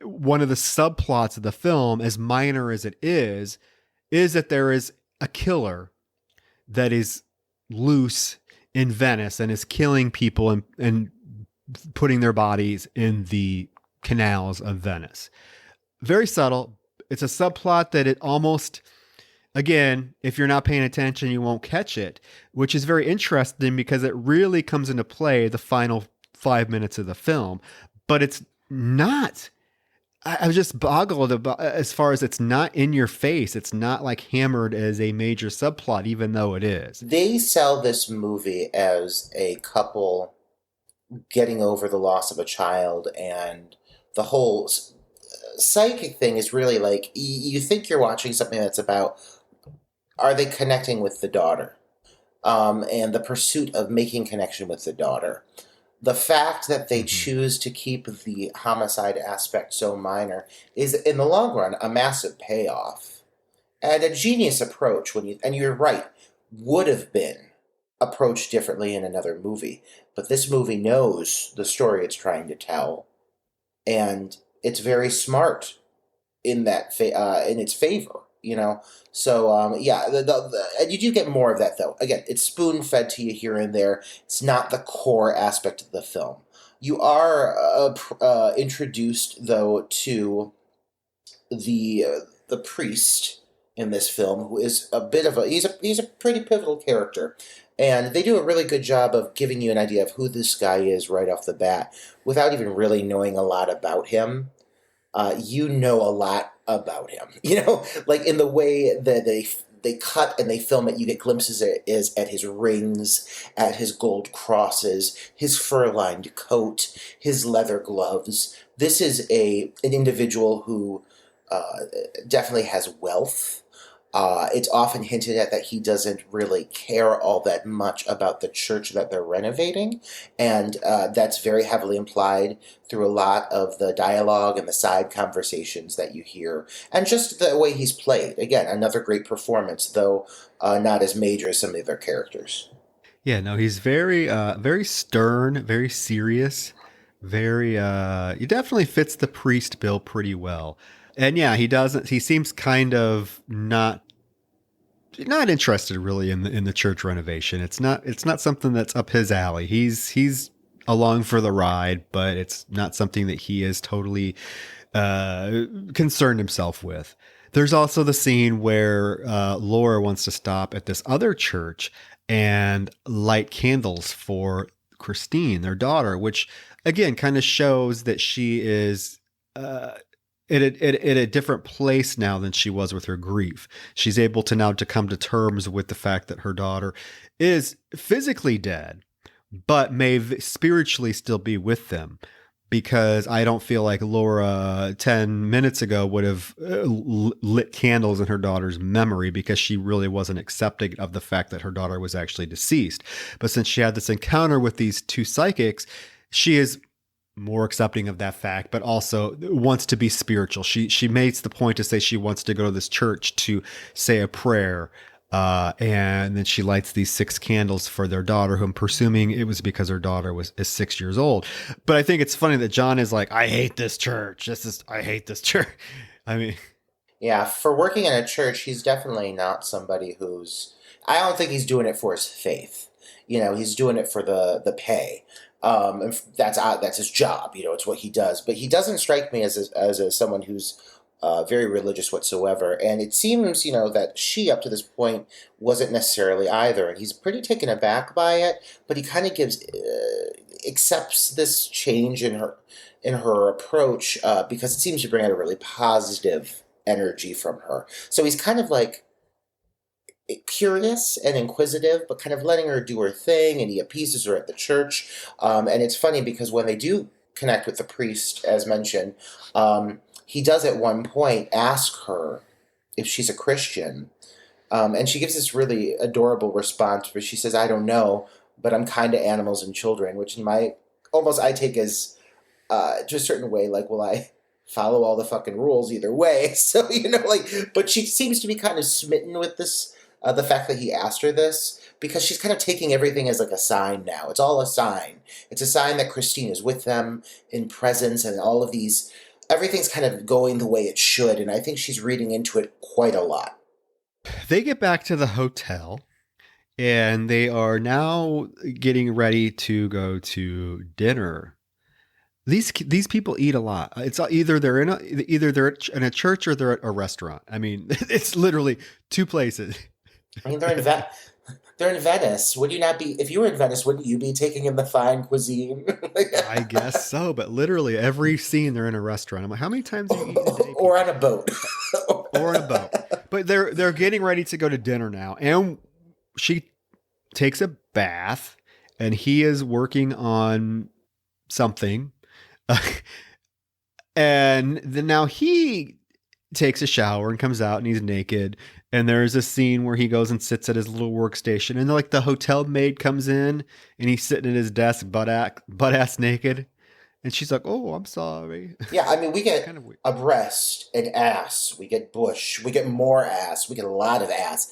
[SPEAKER 3] one of the subplots of the film, as minor as it is that there is a killer that is loose in Venice and is killing people and putting their bodies in the canals of Venice. Very subtle. It's a subplot that it almost, again, if you're not paying attention, you won't catch it, which is very interesting because it really comes into play the final 5 minutes of the film. But it's not. I was just boggled about, as far as it's not in your face. It's not like hammered as a major subplot, even though it is.
[SPEAKER 2] They sell this movie as a couple getting over the loss of a child, and the whole psychic thing is really like, you think you're watching something that's about, are they connecting with the daughter? And the pursuit of making connection with the daughter. the fact that they
[SPEAKER 3] Mhm.
[SPEAKER 2] choose to keep the homicide aspect so minor is, in the long run, a massive payoff and a genius approach. And you're right, would have been approached differently in another movie, but this movie knows the story it's trying to tell, and it's very smart in in its favor, you know. So yeah, and you do get more of that though. Again, it's spoon fed to you here and there. It's not the core aspect of the film. You are introduced though to the priest in this film, who is a bit of a he's a pretty pivotal character, and they do a really good job of giving you an idea of who this guy is right off the bat, without even really knowing a lot about him. You know a lot about him. You know, like in the way that they cut and they film it, you get glimpses at his rings, at his gold crosses, his fur-lined coat, his leather gloves. This is an individual who definitely has wealth. It's often hinted at that he doesn't really care all that much about the church that they're renovating, and that's very heavily implied through a lot of the dialogue and the side conversations that you hear, and just the way he's played. Again, another great performance, though not as major as some of the other characters.
[SPEAKER 3] Yeah, no, he's very stern, very serious, very he definitely fits the priest bill pretty well. And yeah, he seems kind of not interested really in the church renovation. It's not something that's up his alley. He's along for the ride, but it's not something that he is totally concerned himself with. There's also the scene where Laura wants to stop at this other church and light candles for Christine, their daughter, which again kind of shows that she is at a different place now than she was with her grief. She's able to now to come to terms with the fact that her daughter is physically dead, but may spiritually still be with them. Because I don't feel like Laura 10 minutes ago would have lit candles in her daughter's memory, because she really wasn't accepting of the fact that her daughter was actually deceased. But since she had this encounter with these two psychics, she is more accepting of that fact, but also wants to be spiritual. She makes the point to say she wants to go to this church to say a prayer. And then she lights these 6 candles for their daughter, who I'm presuming it was because her daughter is 6 years old. But I think it's funny that John is like, I hate this church. I hate this church. I mean,
[SPEAKER 2] Yeah, for working in a church, he's definitely not somebody who's. I don't think he's doing it for his faith. You know, he's doing it for the pay. And that's his job. You know, it's what he does. But he doesn't strike me as someone who's very religious whatsoever. And it seems, you know, that she up to this point wasn't necessarily either. And he's pretty taken aback by it. But he kind of accepts this change in her approach because it seems to bring out a really positive energy from her. So he's kind of like curious and inquisitive, but kind of letting her do her thing, and he appeases her at the church. And it's funny because when they do connect with the priest, as mentioned, he does at one point ask her if she's a Christian. And she gives this really adorable response where she says, I don't know, but I'm kind of animals and children, which in my almost I take as to a certain way, like, well, I follow all the fucking rules either way. So, you know, like, but she seems to be kind of smitten with this, the fact that he asked her this, because she's kind of taking everything as like a sign now. It's all a sign. It's a sign that Christine is with them in presence, and all of these, everything's kind of going the way it should. And I think she's reading into it quite a lot.
[SPEAKER 3] they get back to the hotel and they are now getting ready to go to dinner. These people eat a lot. It's either they're in a church or they're at a restaurant. I mean, it's literally 2 places.
[SPEAKER 2] I mean, they're in Venice. Would you not be, if you were in Venice, wouldn't you be taking in the fine cuisine?
[SPEAKER 3] I guess so, but literally every scene they're in a restaurant. I'm like, how many times do you eat a day?
[SPEAKER 2] Or on a boat.
[SPEAKER 3] Or on a boat. But they're getting ready to go to dinner now, and she takes a bath, and he is working on something. And then now he takes a shower and comes out and he's naked And there's a scene where he goes and sits at his little workstation, and like the hotel maid comes in, and he's sitting at his desk, butt ass naked, and she's like, "Oh, I'm sorry."
[SPEAKER 2] Yeah, I mean, we get
[SPEAKER 3] Kind of weird.
[SPEAKER 2] a breast, an ass, we get bush, we get more ass, we get a lot of ass.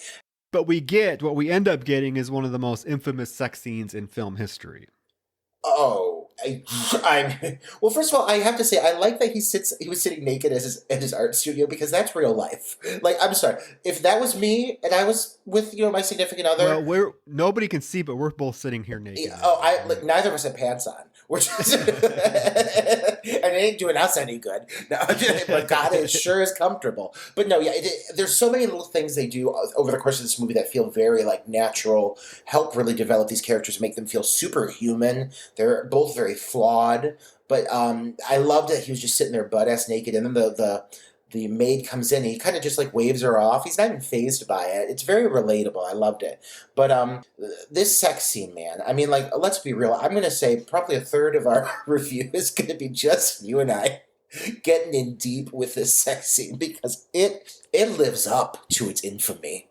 [SPEAKER 3] But what we end up getting is one of the most infamous sex scenes in film history.
[SPEAKER 2] Oh, well. First of all, I have to say I like that he was sitting naked at his art studio, because that's real life. Like, I'm sorry, if that was me and I was with my significant other.
[SPEAKER 3] Well, nobody can see, but we're both sitting here naked.
[SPEAKER 2] Neither of us have pants on. We're just, and it ain't doing us any good. No, but God, it sure is comfortable. But no, yeah, there's so many little things they do over the course of this movie that feel very like natural, help really develop these characters, make them feel superhuman. They're both very flawed, but I loved that he was just sitting there butt ass naked, and then the maid comes in and he kind of just like waves her off. He's not even fazed by it. It's very relatable. I loved it. But this sex scene, man, I mean, like, let's be real. I'm going to say probably a third of our review is going to be just you and I getting in deep with this sex scene, because it lives up to its infamy.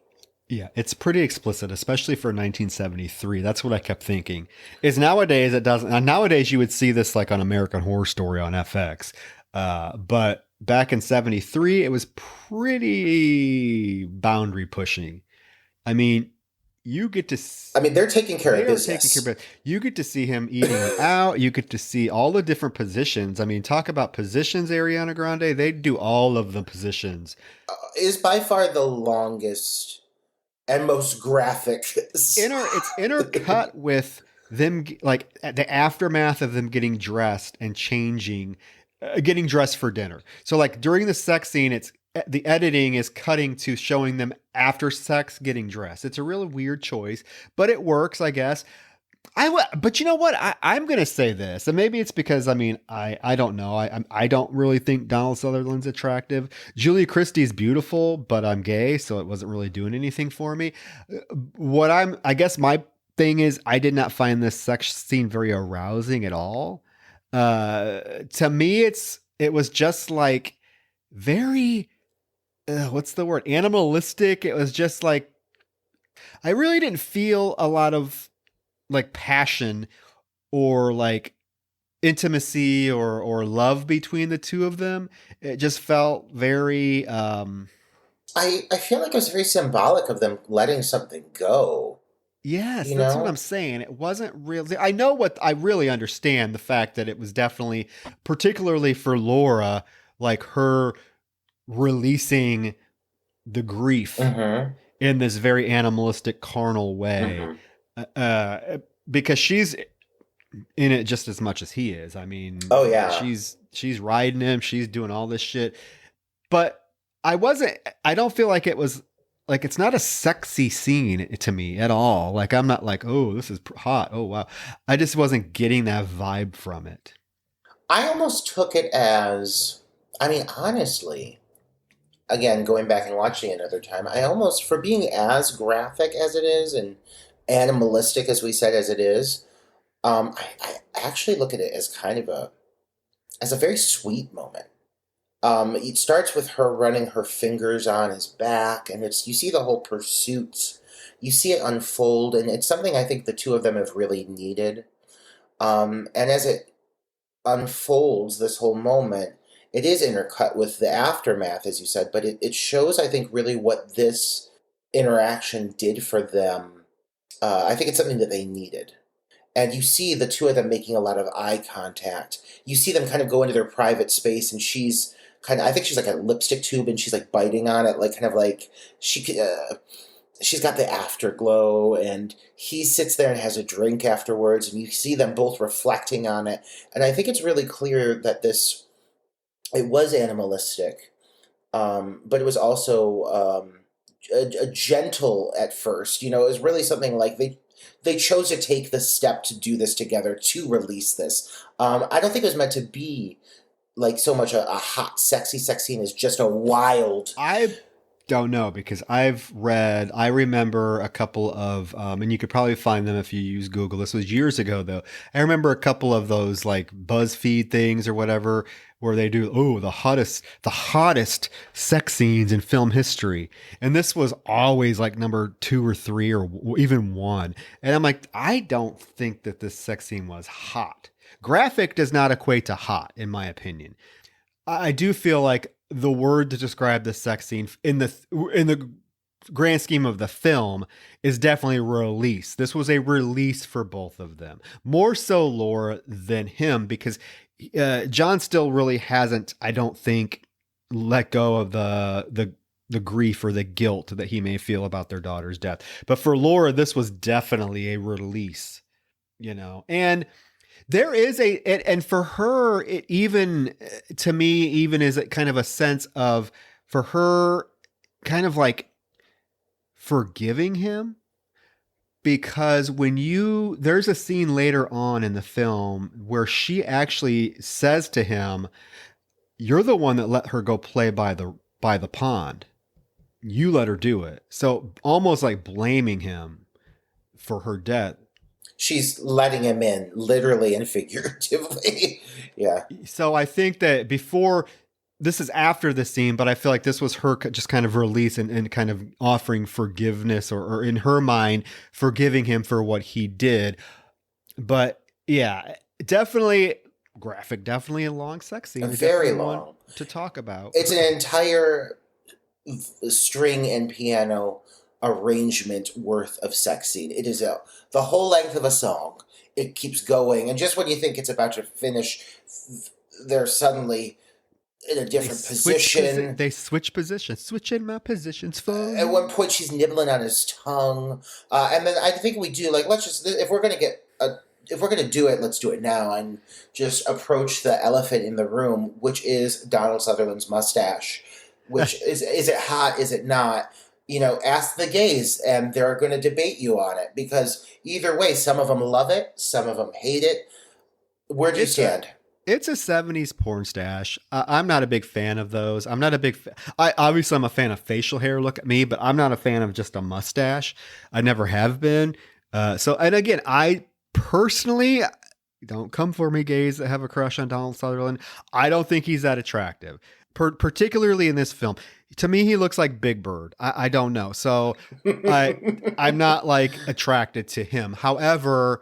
[SPEAKER 3] Yeah, it's pretty explicit, especially for 1973. That's what I kept thinking. Is nowadays it doesn't. Nowadays you would see this like on American Horror Story on FX, but back in 73, it was pretty boundary pushing. I mean, you get to.
[SPEAKER 2] I mean, they're taking care of business.
[SPEAKER 3] You get to see him eating it out. You get to see all the different positions. I mean, talk about positions, Ariana Grande. They do all of the positions.
[SPEAKER 2] Is by far the longest and most graphic.
[SPEAKER 3] It's intercut with them, like the aftermath of them getting dressed and changing. Getting dressed for dinner. So like during the sex scene, it's the editing is cutting to showing them after sex getting dressed. It's a really weird choice, but it works, I guess. But you know what? I'm going to say this, and maybe it's because, I mean, I don't know. I don't really think Donald Sutherland's attractive. Julia Christie's beautiful, but I'm gay, so it wasn't really doing anything for me. I guess my thing is I did not find this sex scene very arousing at all. To me, it was just like very, what's the word? Animalistic. It was just like, I really didn't feel a lot of like passion or like intimacy or love between the two of them. It just felt very,
[SPEAKER 2] I feel like it was very symbolic of them letting something go.
[SPEAKER 3] Yes, that's what I'm saying. It wasn't really. I really understand the fact that it was definitely, particularly for Laura, like her releasing the grief in this very animalistic, carnal way, because she's in it just as much as he is. I mean,
[SPEAKER 2] oh yeah,
[SPEAKER 3] she's riding him, she's doing all this shit, but I don't feel like it was. Like, it's not a sexy scene to me at all. Like, I'm not like, oh, this is hot. Oh, wow. I just wasn't getting that vibe from it.
[SPEAKER 2] I almost took it as, I mean, honestly, again, going back and watching it another time, I almost, for being as graphic as it is and animalistic, as we said, as it is, I actually look at it as kind of as a very sweet moment. It starts with her running her fingers on his back, and you see the whole pursuit. You see it unfold, and it's something I think the two of them have really needed. And as it unfolds, this whole moment, it is intercut with the aftermath, as you said, but it shows, I think, really what this interaction did for them. I think it's something that they needed. And you see the two of them making a lot of eye contact. You see them kind of go into their private space, and I think she's like a lipstick tube, and she's like biting on it, like kind of like she's got the afterglow, and he sits there and has a drink afterwards, and you see them both reflecting on it. And I think it's really clear that it was animalistic, but it was also a gentle at first. It was really something like they chose to take the step to do this together, to release this. I don't think it was meant to be like so much a hot, sexy sex scene is just a wild.
[SPEAKER 3] I don't know, because I remember a couple of, and you could probably find them if you use Google. This was years ago though. I remember a couple of those like BuzzFeed things or whatever, where they do the hottest sex scenes in film history, and this was always like number 2 or 3 or even 1. And I'm like, I don't think that this sex scene was hot. Graphic does not equate to hot, in my opinion. I do feel like the word to describe the sex scene in the grand scheme of the film is definitely release. This was a release for both of them, more so Laura than him, because John still really hasn't, I don't think, let go of the grief or the guilt that he may feel about their daughter's death. But for Laura, this was definitely a release, and there is and for her, it even, to me, even is kind of a sense of, for her, kind of like forgiving him, because there's a scene later on in the film where she actually says to him, "You're the one that let her go play by the pond. You let her do it." So almost like blaming him for her death.
[SPEAKER 2] She's letting him in, literally and figuratively. Yeah.
[SPEAKER 3] So I think that this is after the scene, but I feel like this was her just kind of release and kind of offering forgiveness, or in her mind, forgiving him for what he did. But yeah, definitely graphic, definitely a long sex scene.
[SPEAKER 2] Very long
[SPEAKER 3] to talk about.
[SPEAKER 2] It's an entire string and piano arrangement worth of sex scene. It is the whole length of a song. It keeps going, and just when you think it's about to finish, they're suddenly in a different position.
[SPEAKER 3] They switch positions. Switch in my positions, folks.
[SPEAKER 2] At one point, she's nibbling on his tongue, and then I think we do, like, let's just, if we're gonna do it, let's do it now and just approach the elephant in the room, which is Donald Sutherland's mustache. Which is it hot? Is it not? Ask the gays, and they're going to debate you on it, because either way, some of them love it, some of them hate it. Where do you stand?
[SPEAKER 3] It's a 70s porn stash. I'm not a big fan of those. I'm not a big obviously I'm a fan of facial hair, look at me, but I'm not a fan of just a mustache. I never have been. And again, I personally, don't come for me, gays that have a crush on Donald Sutherland. I don't think he's that attractive, particularly in this film. To me, he looks like Big Bird. I don't know. So I'm not like attracted to him. However,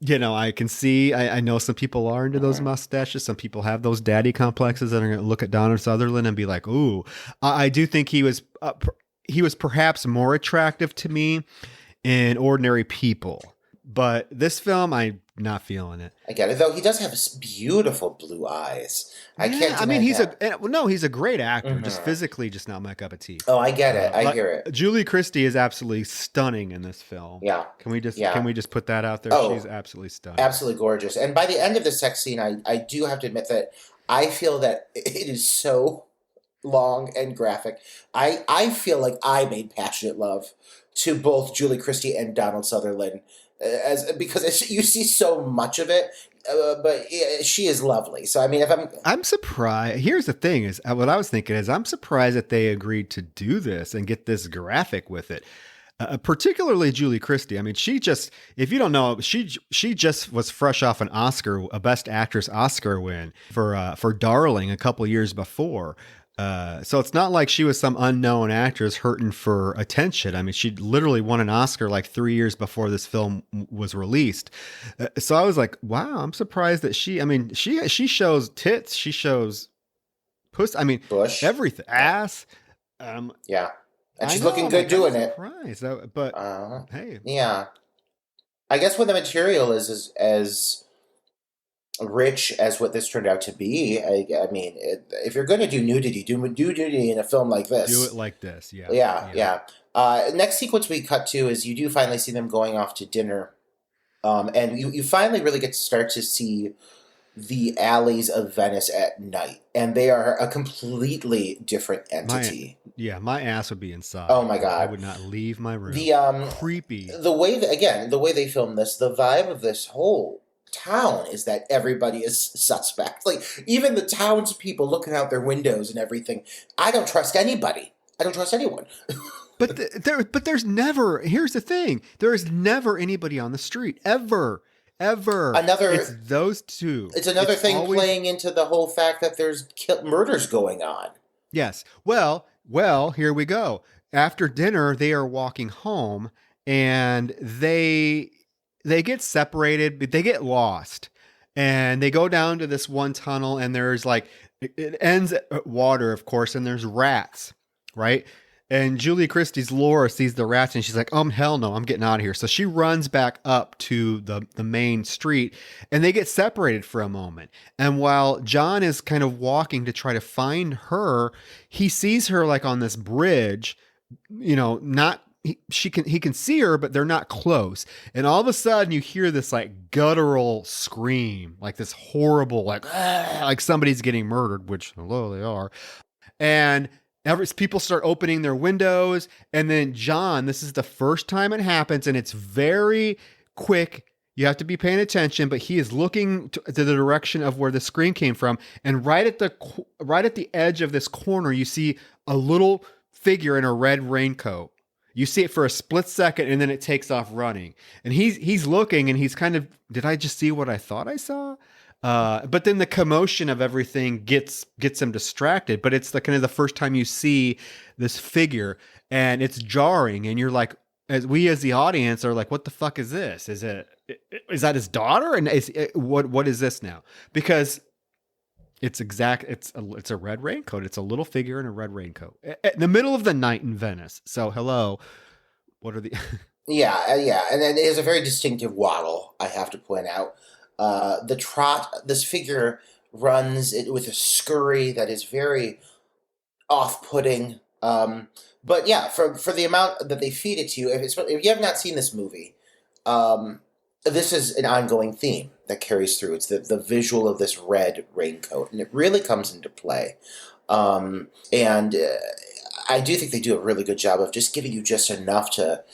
[SPEAKER 3] I can see, I know some people are into those mustaches. Some people have those daddy complexes that are going to look at Donald Sutherland and be like, ooh. I do think he was perhaps more attractive to me in Ordinary People. But this film, I'm not feeling it.
[SPEAKER 2] I get it, though. He does have beautiful blue eyes. I can't deny
[SPEAKER 3] he's a great actor. Mm-hmm. Just physically, just not my cup of tea.
[SPEAKER 2] Oh, I get it. I hear it.
[SPEAKER 3] Julie Christie is absolutely stunning in this film.
[SPEAKER 2] Yeah.
[SPEAKER 3] Can we just put that out there?
[SPEAKER 2] Oh,
[SPEAKER 3] she's absolutely stunning.
[SPEAKER 2] Absolutely gorgeous. And by the end of the sex scene, I do have to admit that I feel that it is so long and graphic. I feel like I made passionate love to both Julie Christie and Donald Sutherland. Because you see so much of it, but she is lovely. So I mean,
[SPEAKER 3] I'm surprised. Here's the thing: is what I was thinking is I'm surprised that they agreed to do this and get this graphic with it. Particularly Julie Christie. I mean, she just, if you don't know, she just was fresh off a Best Actress Oscar win for Darling a couple years before. So it's not like she was some unknown actress hurting for attention. I mean, she literally won an Oscar like 3 years before this film was released. So I was like, wow, I'm surprised that she shows tits, she shows puss. I mean,
[SPEAKER 2] bush,
[SPEAKER 3] everything, ass.
[SPEAKER 2] Yeah, and she's looking good doing it.
[SPEAKER 3] But hey,
[SPEAKER 2] yeah, I guess when the material is as rich as what this turned out to be, I mean, if you're going to do nudity, do nudity in a film like this.
[SPEAKER 3] Do it like this, yeah.
[SPEAKER 2] Next sequence we cut to is you do finally see them going off to dinner, and you finally really get to start to see the alleys of Venice at night, and they are a completely different entity.
[SPEAKER 3] My ass would be inside.
[SPEAKER 2] Oh my God,
[SPEAKER 3] I would not leave my room. Creepy.
[SPEAKER 2] The way they film this, the vibe of this whole town is that everybody is suspect. Like, even the townspeople looking out their windows and everything. I don't trust anybody. I don't trust anyone.
[SPEAKER 3] But there's never. Here's the thing: there is never anybody on the street ever. ever. It's
[SPEAKER 2] Another
[SPEAKER 3] those two.
[SPEAKER 2] It's another
[SPEAKER 3] It's
[SPEAKER 2] thing
[SPEAKER 3] always
[SPEAKER 2] playing into the whole fact that there's murders going on.
[SPEAKER 3] yes. Well, here we go. After dinner, they are walking home and they get separated, but they get lost. And they go down to this one tunnel and there's like it ends at water, of course, and there's rats, right? And Julie Christie's Laura sees the rats and she's like, hell no, I'm getting out of here. So she runs back up to the main street and they get separated for a moment. And while John is kind of walking to try to find her, he sees her like on this bridge, not he can see her, but they're not close. And all of a sudden you hear this like guttural scream, like this horrible, like somebody's getting murdered, which hello, they are. And people start opening their windows. And then John, this is the first time it happens. And it's very quick. You have to be paying attention, but he is looking to the direction of where the scream came from. And right at the edge of this corner, you see a little figure in a red raincoat. You see it for a split second and then it takes off running. And he's looking and he's kind of, did I just see what I thought I saw? But then the commotion of everything gets him distracted. But it's the kind of the first time you see this figure, and it's jarring. And you're like, as the audience are like, what the fuck is this? Is that his daughter? And what is this now? Because it's a red raincoat. It's a little figure in a red raincoat in the middle of the night in Venice. So hello, what are the?
[SPEAKER 2] Yeah, and then it has a very distinctive waddle, I have to point out. The trot, this figure runs it with a scurry that is very off-putting. But yeah, for the amount that they feed it to you, if you have not seen this movie, this is an ongoing theme that carries through. It's the visual of this red raincoat, and it really comes into play. And I do think they do a really good job of just giving you just enough to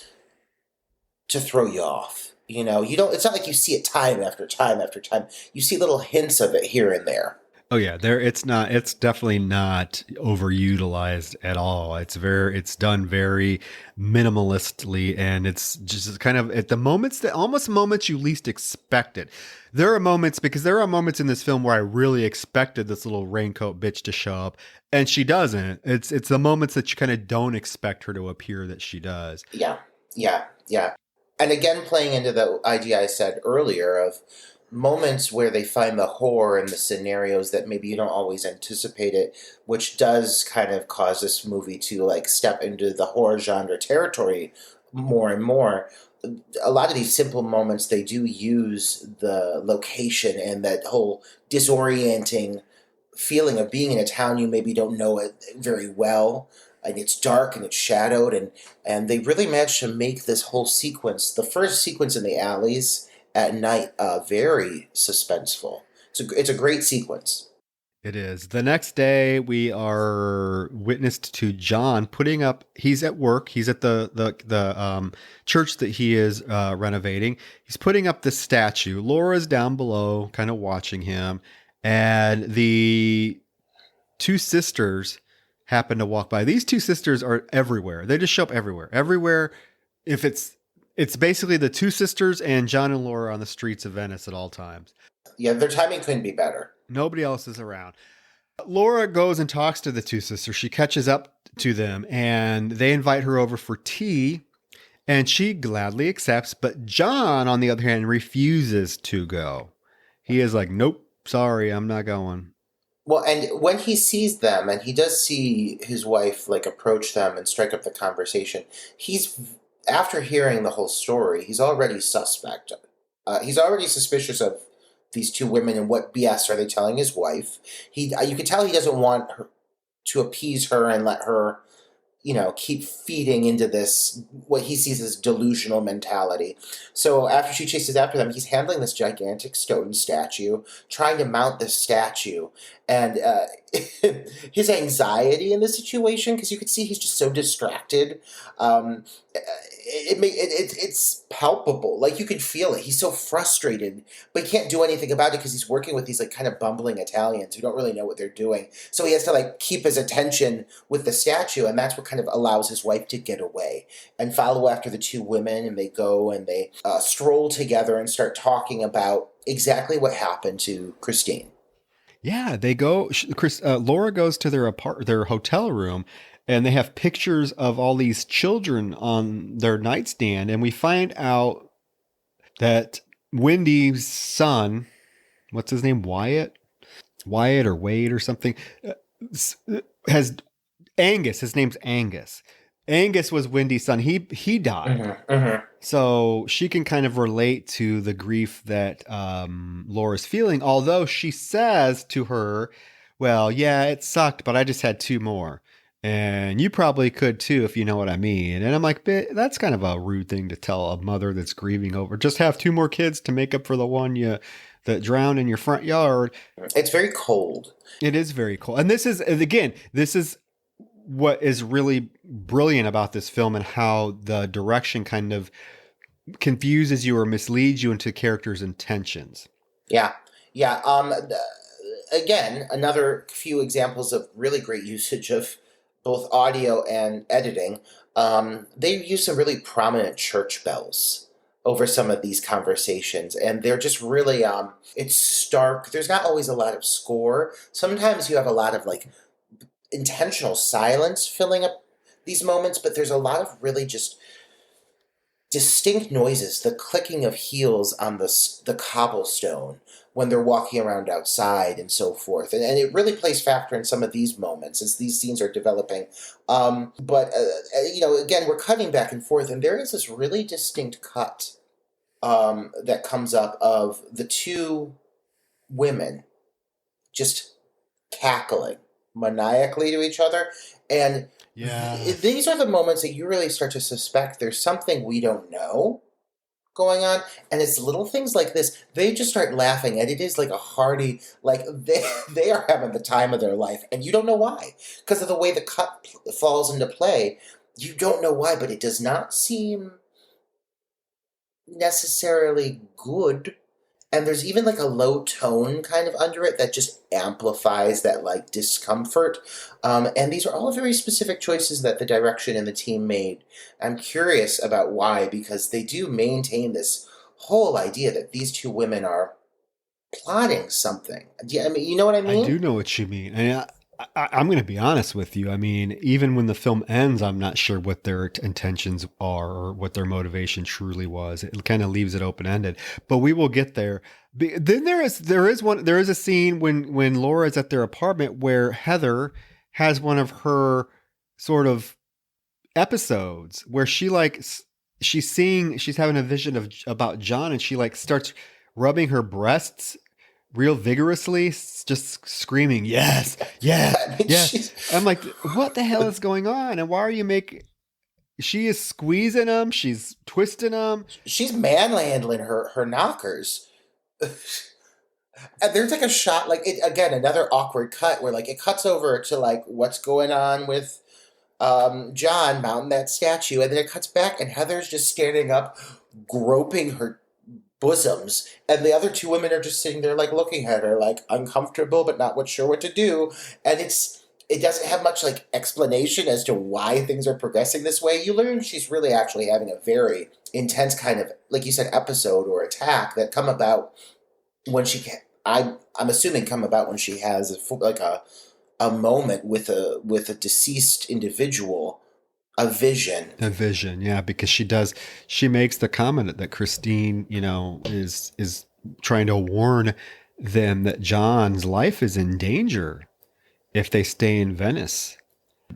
[SPEAKER 2] throw you off. You don't. It's not like you see it time after time after time. You see little hints of it here and there.
[SPEAKER 3] Oh yeah, it's definitely not overutilized at all. It's done very minimalistically, and it's just kind of at the moments you least expect it. There are moments in this film where I really expected this little raincoat bitch to show up, and she doesn't. It's the moments that you kind of don't expect her to appear that she does.
[SPEAKER 2] Yeah. And again, playing into the idea I said earlier of moments where they find the horror in the scenarios that maybe you don't always anticipate it, which does kind of cause this movie to like step into the horror genre territory more and more. A lot of these simple moments, they do use the location and that whole disorienting feeling of being in a town you maybe don't know it very well. And it's dark and it's shadowed, and they really managed to make this whole sequence, the first sequence in the alleys at night, very suspenseful. It's a great sequence.
[SPEAKER 3] It is. The next day, we are witnessed to John putting up. He's at work. He's at the church that he is renovating. He's putting up this statue. Laura's down below, kind of watching him, and the two sisters happen to walk by. These two sisters are everywhere. They just show up everywhere. Everywhere. If it's basically the two sisters and John and Laura on the streets of Venice at all times.
[SPEAKER 2] Yeah, their timing couldn't be better.
[SPEAKER 3] Nobody else is around. Laura goes and talks to the two sisters. She catches up to them and they invite her over for tea, and she gladly accepts. But John, on the other hand, refuses to go. He is like, nope, sorry, I'm not going.
[SPEAKER 2] Well, and when he sees them, and he does see his wife like approach them and strike up the conversation, after hearing the whole story, he's already suspect. He's already suspicious of these two women and what BS are they telling his wife. You can tell he doesn't want her to appease her and let her, keep feeding into this, what he sees as delusional mentality. So after she chases after them, he's handling this gigantic stone statue, trying to mount this statue. And his anxiety in this situation, because you could see he's just so distracted, it's palpable. Like you can feel it. He's so frustrated, but he can't do anything about it because he's working with these like kind of bumbling Italians who don't really know what they're doing. So he has to like keep his attention with the statue, and that's what kind of allows his wife to get away and follow after the two women. And they go and they stroll together and start talking about exactly what happened to Christine.
[SPEAKER 3] Yeah, they go. Laura goes to their hotel room, and they have pictures of all these children on their nightstand, and we find out that Wendy's son, what's his name, Wyatt or Wade or something, has Angus. His name's Angus. Angus was Wendy's son. He died.
[SPEAKER 2] Mm-hmm, mm-hmm.
[SPEAKER 3] So she can kind of relate to the grief that Laura's feeling, although she says to her, well, yeah, it sucked, but I just had two more. And you probably could too, if you know what I mean. And I'm like, that's kind of a rude thing to tell a mother that's grieving over. Just have two more kids to make up for the one that drowned in your front yard.
[SPEAKER 2] It's very cold.
[SPEAKER 3] It is very cold. And this is what is really brilliant about this film, and how the direction kind of confuses you or misleads you into characters' intentions.
[SPEAKER 2] Yeah. Again, another few examples of really great usage of both audio and editing. They use some really prominent church bells over some of these conversations, and they're just really it's stark. There's not always a lot of score. Sometimes you have a lot of like intentional silence filling up these moments, but there's a lot of really just distinct noises, the clicking of heels on the cobblestone when they're walking around outside and so forth. And it really plays factor in some of these moments as these scenes are developing. But again, we're cutting back and forth, and there is this really distinct cut that comes up of the two women just cackling maniacally to each other. And these are the moments that you really start to suspect there's something we don't know going on. And it's little things like this. They just start laughing, and it is like a hearty, like they are having the time of their life. And you don't know why. Because of the way the cut falls into play, you don't know why, but it does not seem necessarily good. And there's even like a low tone kind of under it that just amplifies that like discomfort. And these are all very specific choices that the direction and the team made. I'm curious about why, because they do maintain this whole idea that these two women are plotting something. I mean, you know what I mean?
[SPEAKER 3] I do know what you mean. And I'm going to be honest with you. I mean, even when the film ends, I'm not sure what their intentions are or what their motivation truly was. It kind of leaves it open ended, but we will get there. Then there is a scene when Laura is at their apartment where Heather has one of her sort of episodes where she's having a vision about John, and she like starts rubbing her breasts real vigorously, just screaming, yes. I'm like, what the hell is going on? And why are you she is squeezing them, she's twisting them.
[SPEAKER 2] She's manhandling her knockers. And there's like a shot, like it again, another awkward cut where like it cuts over to like what's going on with John mounting that statue, and then it cuts back and Heather's just standing up, groping her bosoms, and the other two women are just sitting there like looking at her like uncomfortable but not sure what to do. And it doesn't have much like explanation as to why things are progressing this way. You learn she's really actually having a very intense kind of, like you said, episode or attack that come about when she can. I'm assuming come about when she has a moment with a deceased individual. A vision, yeah, because she makes the comment that Christine, is trying to warn them that John's life is in danger if they stay in Venice.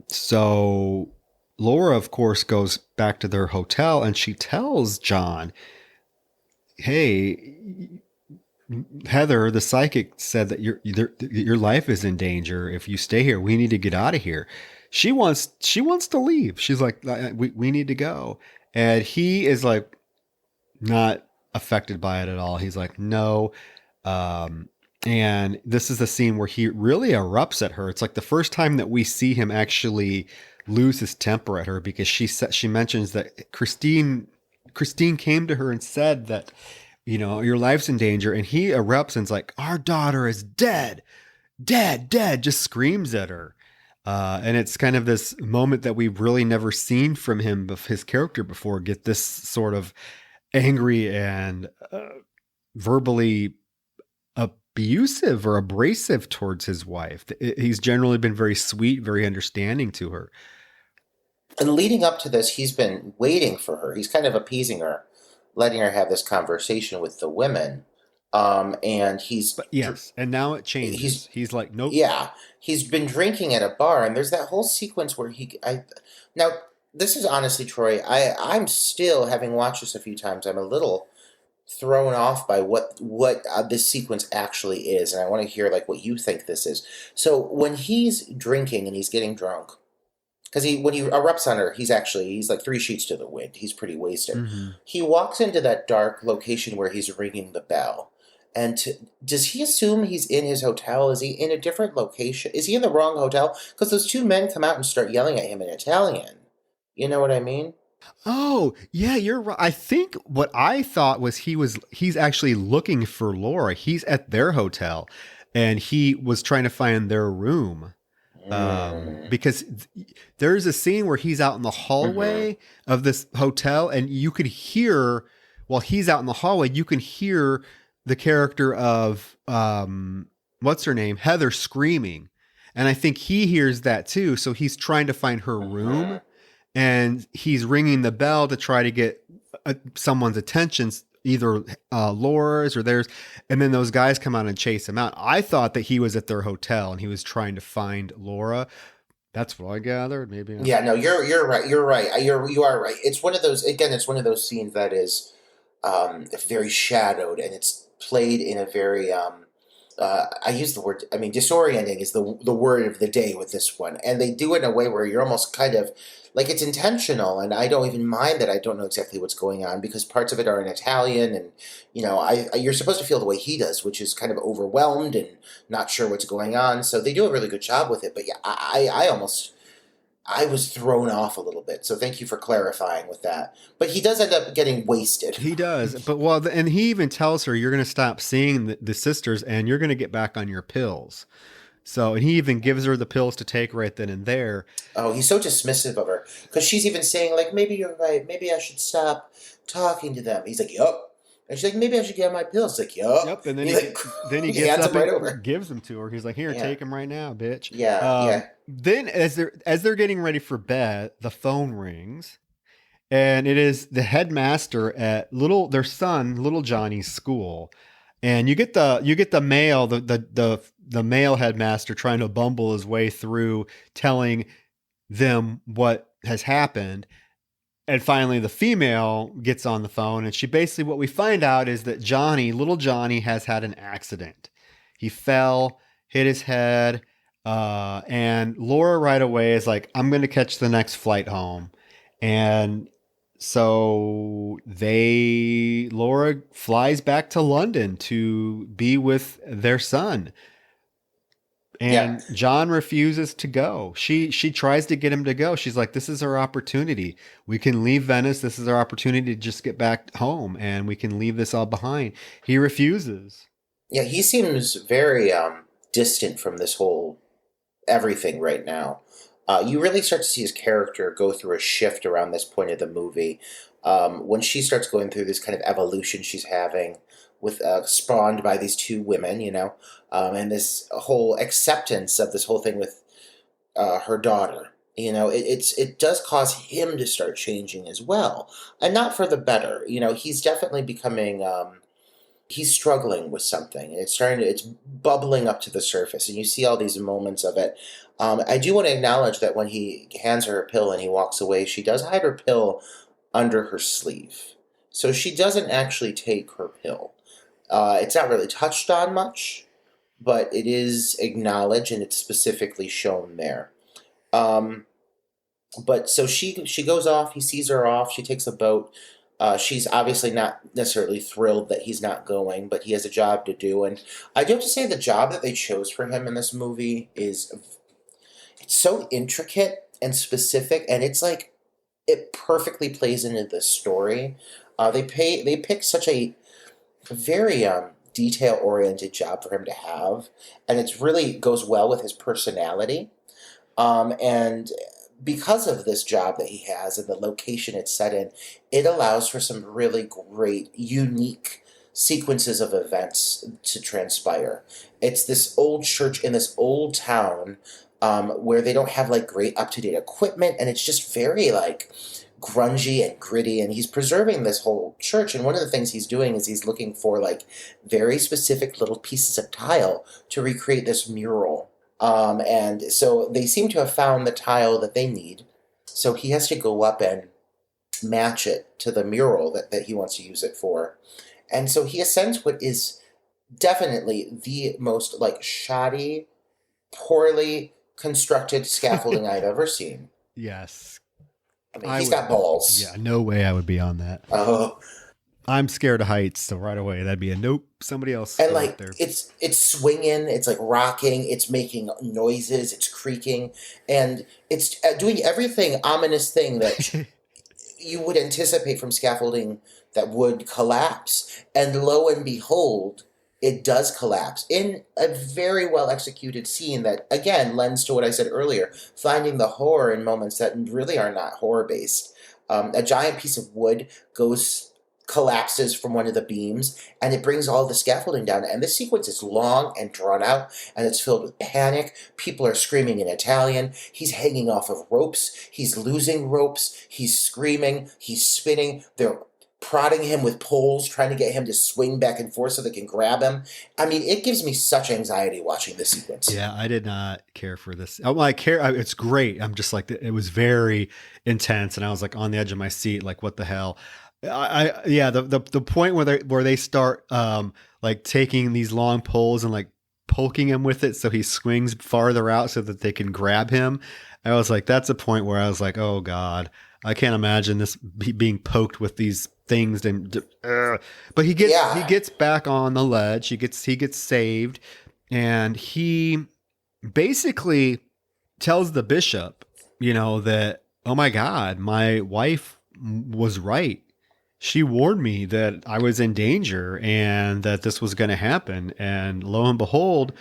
[SPEAKER 2] So Laura, of course, goes back to their hotel and she tells John, hey, Heather, the psychic, said that your life is in danger if you stay here. We need to get out of here. She wants to leave. She's like, we need to go. And he is like not affected by it at all. He's like, no. And this is the scene where he really erupts at her. It's like the first time that we see him actually
[SPEAKER 3] lose his temper at her because she mentions that Christine came to her and said that, your life's in danger, and he erupts and's like, our daughter is dead, dead, dead, just screams at her. And it's kind of this moment that we've really never seen from him, of his character before, get this sort of angry and verbally abusive or abrasive towards his wife. He's generally been very sweet, very understanding to her.
[SPEAKER 2] And leading up to this, he's been waiting for her. He's kind of appeasing her, letting her have this conversation with the women. And
[SPEAKER 3] and now it changes. He's like, nope.
[SPEAKER 2] Yeah, he's been drinking at a bar, and there's that whole sequence where now this is honestly, Troy, I'm still, having watched this a few times, I'm a little thrown off by what this sequence actually is, and I want to hear like what you think this is. So when he's drinking and he's getting drunk, because when he erupts on her, he's like 3 sheets to the wind. He's pretty wasted. Mm-hmm. He walks into that dark location where he's ringing the bell. And does he assume he's in his hotel? Is he in a different location? Is he in the wrong hotel? Because those 2 men come out and start yelling at him in Italian. You know what I mean?
[SPEAKER 3] Oh, yeah, you're right. I think what I thought was he's actually looking for Laura. He's at their hotel, and he was trying to find their room. Because there's a scene where he's out in the hallway of this hotel, and you could hear, while he's out in the hallway, you can hear the character of, what's her name? Heather screaming. And I think he hears that too. So he's trying to find her room, and he's ringing the bell to try to get someone's attention, either Laura's or theirs. And then those guys come out and chase him out. I thought that he was at their hotel and he was trying to find Laura. That's what I gathered. Maybe.
[SPEAKER 2] Yeah, no, you're right. You're right. You are right. It's one of those, again, it's one of those scenes that is very shadowed, and it's played in a very, I use the word, disorienting is the word of the day with this one. And they do it in a way where you're almost kind of, like, it's intentional, and I don't even mind that I don't know exactly what's going on, because parts of it are in Italian, and, you're supposed to feel the way he does, which is kind of overwhelmed and not sure what's going on. So they do a really good job with it. But yeah, I was thrown off a little bit. So thank you for clarifying with that. But he does end up getting wasted.
[SPEAKER 3] He does. But and he even tells her, you're going to stop seeing the sisters and you're going to get back on your pills. So, and he even gives her the pills to take right then and there.
[SPEAKER 2] Oh, he's so dismissive of her. Because she's even saying, like, maybe you're right. Maybe I should stop talking to them. He's like, yup. And she's like, maybe I should get my pills. He's like, yup.
[SPEAKER 3] Yep. And then he gets up and gives them to her. He's like, here, take them right now, bitch.
[SPEAKER 2] Yeah.
[SPEAKER 3] Then as they're getting ready for bed, the phone rings. And it is the headmaster at their son, little Johnny's school. And you get the mail, the male headmaster trying to bumble his way through telling them what has happened. And finally the female gets on the phone, and she basically, what we find out is that little Johnny has had an accident. He fell, hit his head, and Laura right away is like, I'm going to catch the next flight home. And so Laura flies back to London to be with their son. And John refuses to go. She tries to get him to go. She's like, this is our opportunity. We can leave Venice. This is our opportunity to just get back home, and we can leave this all behind. He refuses.
[SPEAKER 2] Yeah, he seems very distant from this whole everything right now. You really start to see his character go through a shift around this point of the movie. When she starts going through this kind of evolution she's having, with spawned by these 2 women, and this whole acceptance of this whole thing with her daughter. It does cause him to start changing as well, and not for the better. He's definitely becoming. He's struggling with something. It's bubbling up to the surface, and you see all these moments of it. I do want to acknowledge that when he hands her a pill and he walks away, she does hide her pill under her sleeve. So she doesn't actually take her pill. It's not really touched on much, but it is acknowledged, and it's specifically shown there. But so she goes off, he sees her off, she takes a boat. She's obviously not necessarily thrilled that he's not going, but he has a job to do. And I do have to say the job that they chose for him in this movie it's so intricate. and specific, and it's like it perfectly plays into the story. They pick such a very detail oriented job for him to have, and it's really goes well with his personality. And because of this job that he has and the location it's set in, it allows for some really great, unique sequences of events to transpire. It's this old church in this old town where they don't have like great up to date equipment, and it's just very like grungy and gritty, and he's preserving this whole church. And one of the things he's doing is he's looking for like very specific little pieces of tile to recreate this mural. And so they seem to have found the tile that they need. So he has to go up and match it to the mural that he wants to use it for. And so he ascends what is definitely the most like shoddy, poorly constructed scaffolding I've ever seen.
[SPEAKER 3] Yes.
[SPEAKER 2] I mean, he's got balls.
[SPEAKER 3] Yeah, no way I would be on that.
[SPEAKER 2] Oh.
[SPEAKER 3] I'm scared of heights, so right away that'd be a nope. Somebody else.
[SPEAKER 2] And like there. It's swinging, it's like rocking, it's making noises, it's creaking, and it's doing everything ominous thing that you would anticipate from scaffolding that would collapse. And lo and behold, it does collapse in a very well executed scene that again lends to what I said earlier, finding the horror in moments that really are not horror based. A giant piece of wood collapses from one of the beams, and it brings all the scaffolding down. And this sequence is long and drawn out, and it's filled with panic. People are screaming in Italian. He's hanging off of ropes. He's losing ropes. He's screaming. He's spinning. They're prodding him with poles, trying to get him to swing back and forth so they can grab him. I mean, it gives me such anxiety watching this sequence.
[SPEAKER 3] Yeah, I did not care for this. Oh, I care. It's great. I'm just like, it was very intense, and I was like on the edge of my seat, like, what the hell? The point where they start like taking these long poles and like poking him with it so he swings farther out so that they can grab him. I was like, that's a point where I was like, oh God, I can't imagine this being poked with these things. But he gets back on the ledge. He gets saved, and he basically tells the bishop, that, oh my God, my wife was right. She warned me that I was in danger and that this was going to happen. And lo and behold,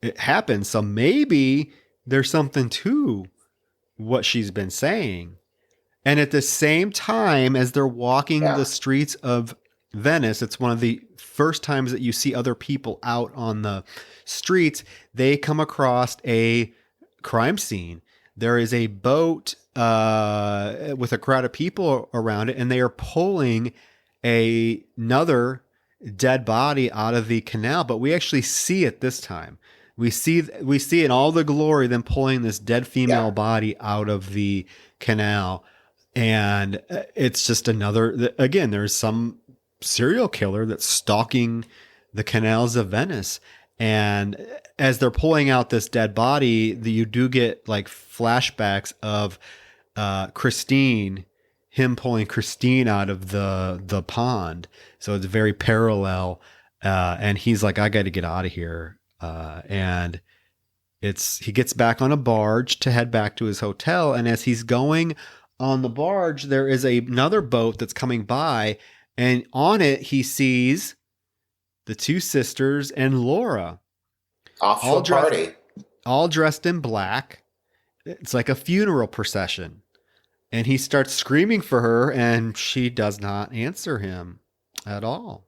[SPEAKER 3] it happened. So maybe there's something to what she's been saying. And at the same time as they're walking the streets of Venice, it's one of the first times that you see other people out on the streets. They come across a crime scene. There is a boat with a crowd of people around it, and they are pulling another dead body out of the canal. But we actually see it this time. We see in all the glory them pulling this dead female body out of the canal. And it's just another, again, there's some serial killer that's stalking the canals of Venice. And as they're pulling out this dead body, you do get like flashbacks of Christine, him pulling Christine out of the pond. So it's very parallel. And he's like, I got to get out of here. And he gets back on a barge to head back to his hotel. And as he's going on the barge, there is another boat that's coming by, and on it he sees the two sisters and Laura all dressed in black. It's like a funeral procession, and he starts screaming for her, and she does not answer him at all.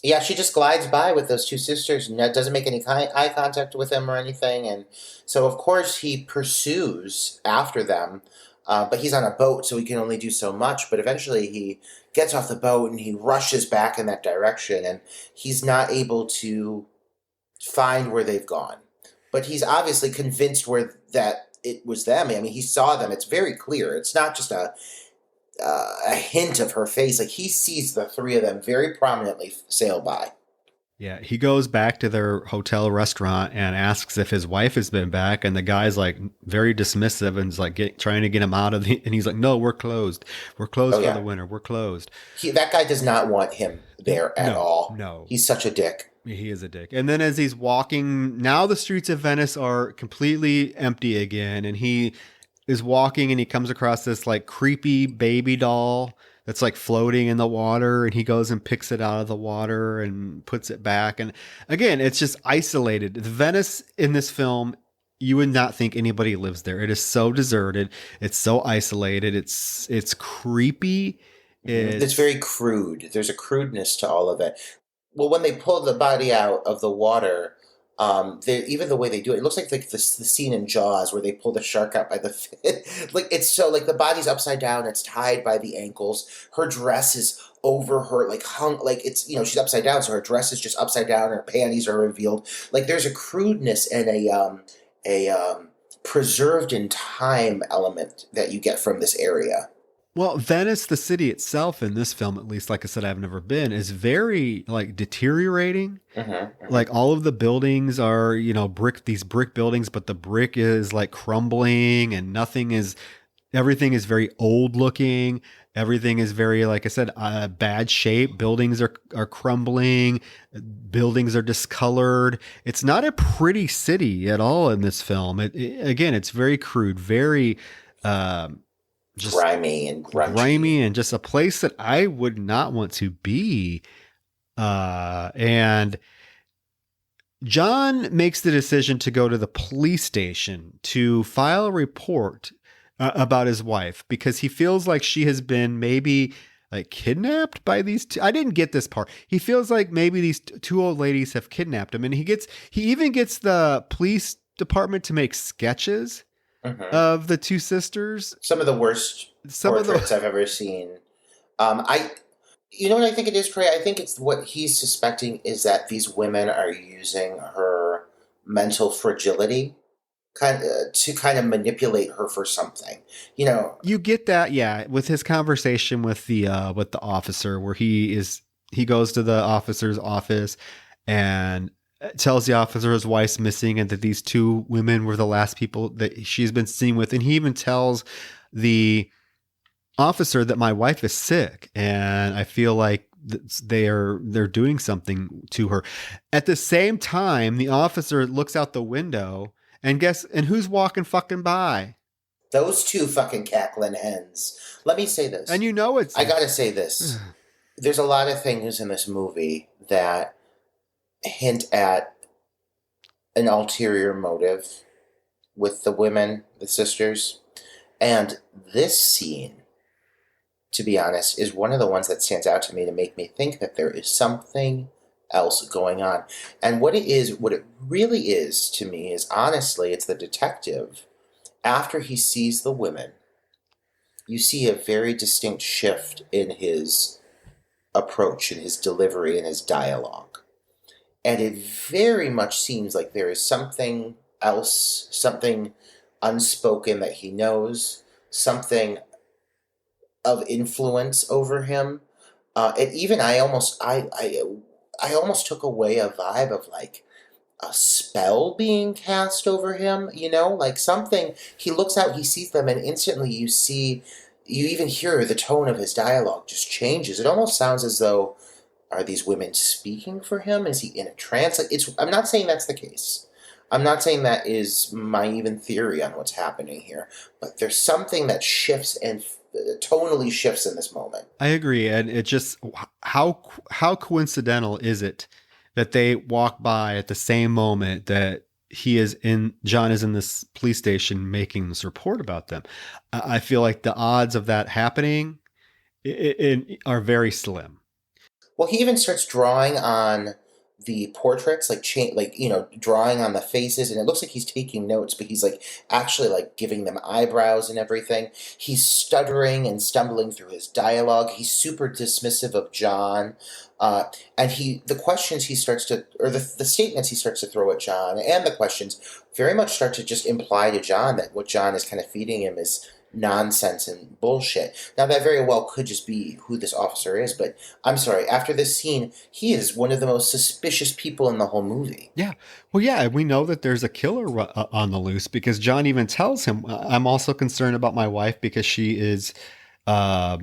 [SPEAKER 2] Yeah, she just glides by with those two sisters and doesn't make any eye contact with him or anything. And so, of course, he pursues after them. But he's on a boat, so he can only do so much. But eventually he gets off the boat and he rushes back in that direction. And he's not able to find where they've gone. But he's obviously convinced that it was them. I mean, he saw them. It's very clear. It's not just a hint of her face. Like, he sees the three of them very prominently sail by.
[SPEAKER 3] Yeah, he goes back to their hotel restaurant and asks if his wife has been back, and the guy's like very dismissive and is like trying to get him out of and he's like, no, we're closed. We're closed for the winter. We're closed.
[SPEAKER 2] That guy does not want him there at all.
[SPEAKER 3] No.
[SPEAKER 2] He's such a dick.
[SPEAKER 3] He is a dick. And then as he's walking, now the streets of Venice are completely empty again, and he is walking and he comes across this like creepy baby doll that's like floating in the water, and he goes and picks it out of the water and puts it back. And again, it's just isolated. Venice in this film, you would not think anybody lives there. It is so deserted. It's so isolated. It's creepy.
[SPEAKER 2] It's very crude. There's a crudeness to all of it. Well, when they pull the body out of the water, even the way they do it, it looks like the scene in Jaws where they pull the shark out by the fin. Like it's so like the body's upside down, it's tied by the ankles. Her dress is over her, like hung, like it's she's upside down, so her dress is just upside down. Her panties are revealed. Like there's a crudeness and a preserved in time element that you get from this area.
[SPEAKER 3] Well, Venice, the city itself, in this film, at least, like I said, I've never been, is very like deteriorating. Like all of the buildings are, these brick buildings, but the brick is like crumbling and everything is very old looking. Everything is very, like I said, bad shape. Buildings are crumbling. Buildings are discolored. It's not a pretty city at all in this film. Again, it's very crude, very, just
[SPEAKER 2] grimy and grungy.
[SPEAKER 3] And just a place that I would not want to be. And John makes the decision to go to the police station to file a report about his wife because he feels like she has been maybe like kidnapped by these two. I didn't get this part. He feels like maybe these two old ladies have kidnapped him, and he even gets the police department to make sketches of the two sisters.
[SPEAKER 2] Some of the worst portraits I've ever seen. You know what I think it is, Trey? I think it's what he's suspecting is that these women are using her mental fragility to manipulate her for something.
[SPEAKER 3] You get that, yeah, with his conversation with the officer, where he goes to the officer's office and tells the officer his wife's missing and that these two women were the last people that she's been seen with. And he even tells the officer that my wife is sick and I feel like they're doing something to her. At the same time, the officer looks out the window and who's walking fucking by?
[SPEAKER 2] Those two fucking cackling hens. Let me say this.
[SPEAKER 3] And
[SPEAKER 2] I gotta say this. There's a lot of things in this movie that hint at an ulterior motive with the women, the sisters. And this scene, to be honest, is one of the ones that stands out to me to make me think that there is something else going on. And what it really is to me is, honestly, it's the detective. After he sees the women, you see a very distinct shift in his approach, in his delivery, in his dialogue. And it very much seems like there is something else, something unspoken that he knows, something of influence over him. I almost took away a vibe of like a spell being cast over him, like something. He looks out, he sees them, and instantly you even hear the tone of his dialogue just changes. It almost sounds as though, are these women speaking for him? Is he in a trance? I'm not saying that's the case. I'm not saying that is my even theory on what's happening here. But there's something that shifts and tonally shifts in this moment.
[SPEAKER 3] I agree, and it just how coincidental is it that they walk by at the same moment that John is in this police station making this report about them. I feel like the odds of that happening are very slim.
[SPEAKER 2] Well, he even starts drawing on the portraits, drawing on the faces, and it looks like he's taking notes, but he's actually giving them eyebrows and everything. He's stuttering and stumbling through his dialogue. He's super dismissive of John, and the questions he starts to, or the statements he starts to throw at John, and the questions very much start to just imply to John that what John is kind of feeding him is nonsense and bullshit. Now, that very well could just be who this officer is, but I'm sorry, after this scene, he is one of the most suspicious people in the whole movie.
[SPEAKER 3] Yeah. Well, yeah, we know that there's a killer on the loose because John even tells him, I'm also concerned about my wife because she is not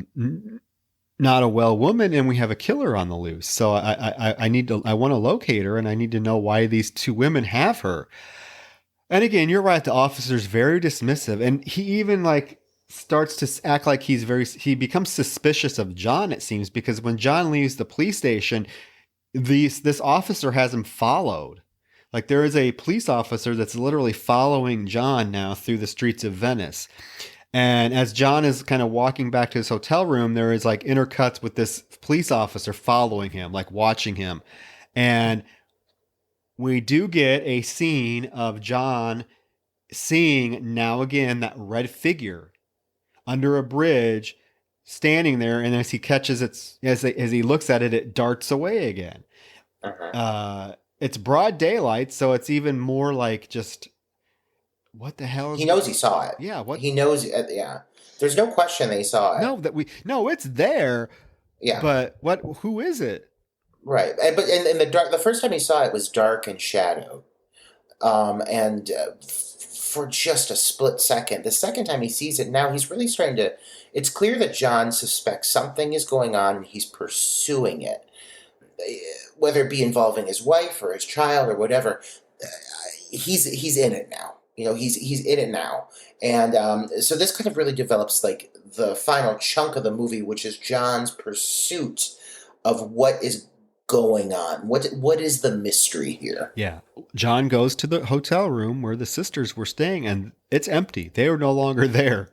[SPEAKER 3] a well woman and we have a killer on the loose. So I want to locate her and I need to know why these two women have her. And again, you're right. The officer's very dismissive, and he even like starts to act like he becomes suspicious of John. It seems because when John leaves the police station, this officer has him followed. Like there is a police officer that's literally following John now through the streets of Venice. And as John is kind of walking back to his hotel room, there is like intercuts with this police officer following him, like watching him. And we do get a scene of John seeing now again that red figure under a bridge standing there. And as he catches it, as he looks at it, it darts away again. It's broad daylight, so it's even more like just what the hell?
[SPEAKER 2] He knows he saw it.
[SPEAKER 3] Yeah, what
[SPEAKER 2] he knows? Yeah, there's no question that he saw it.
[SPEAKER 3] No, it's there.
[SPEAKER 2] Yeah,
[SPEAKER 3] but what? Who is it?
[SPEAKER 2] Right, but in the dark, the first time he saw it was dark and shadowed, and for just a split second. The second time he sees it, now he's really starting to. It's clear that John suspects something is going on, and he's pursuing it, whether it be involving his wife or his child or whatever. He's in it now. He's in it now, and so this kind of really develops like the final chunk of the movie, which is John's pursuit of what is going on. What is the mystery here?
[SPEAKER 3] Yeah, John goes to the hotel room where the sisters were staying, and it's empty. They are no longer there.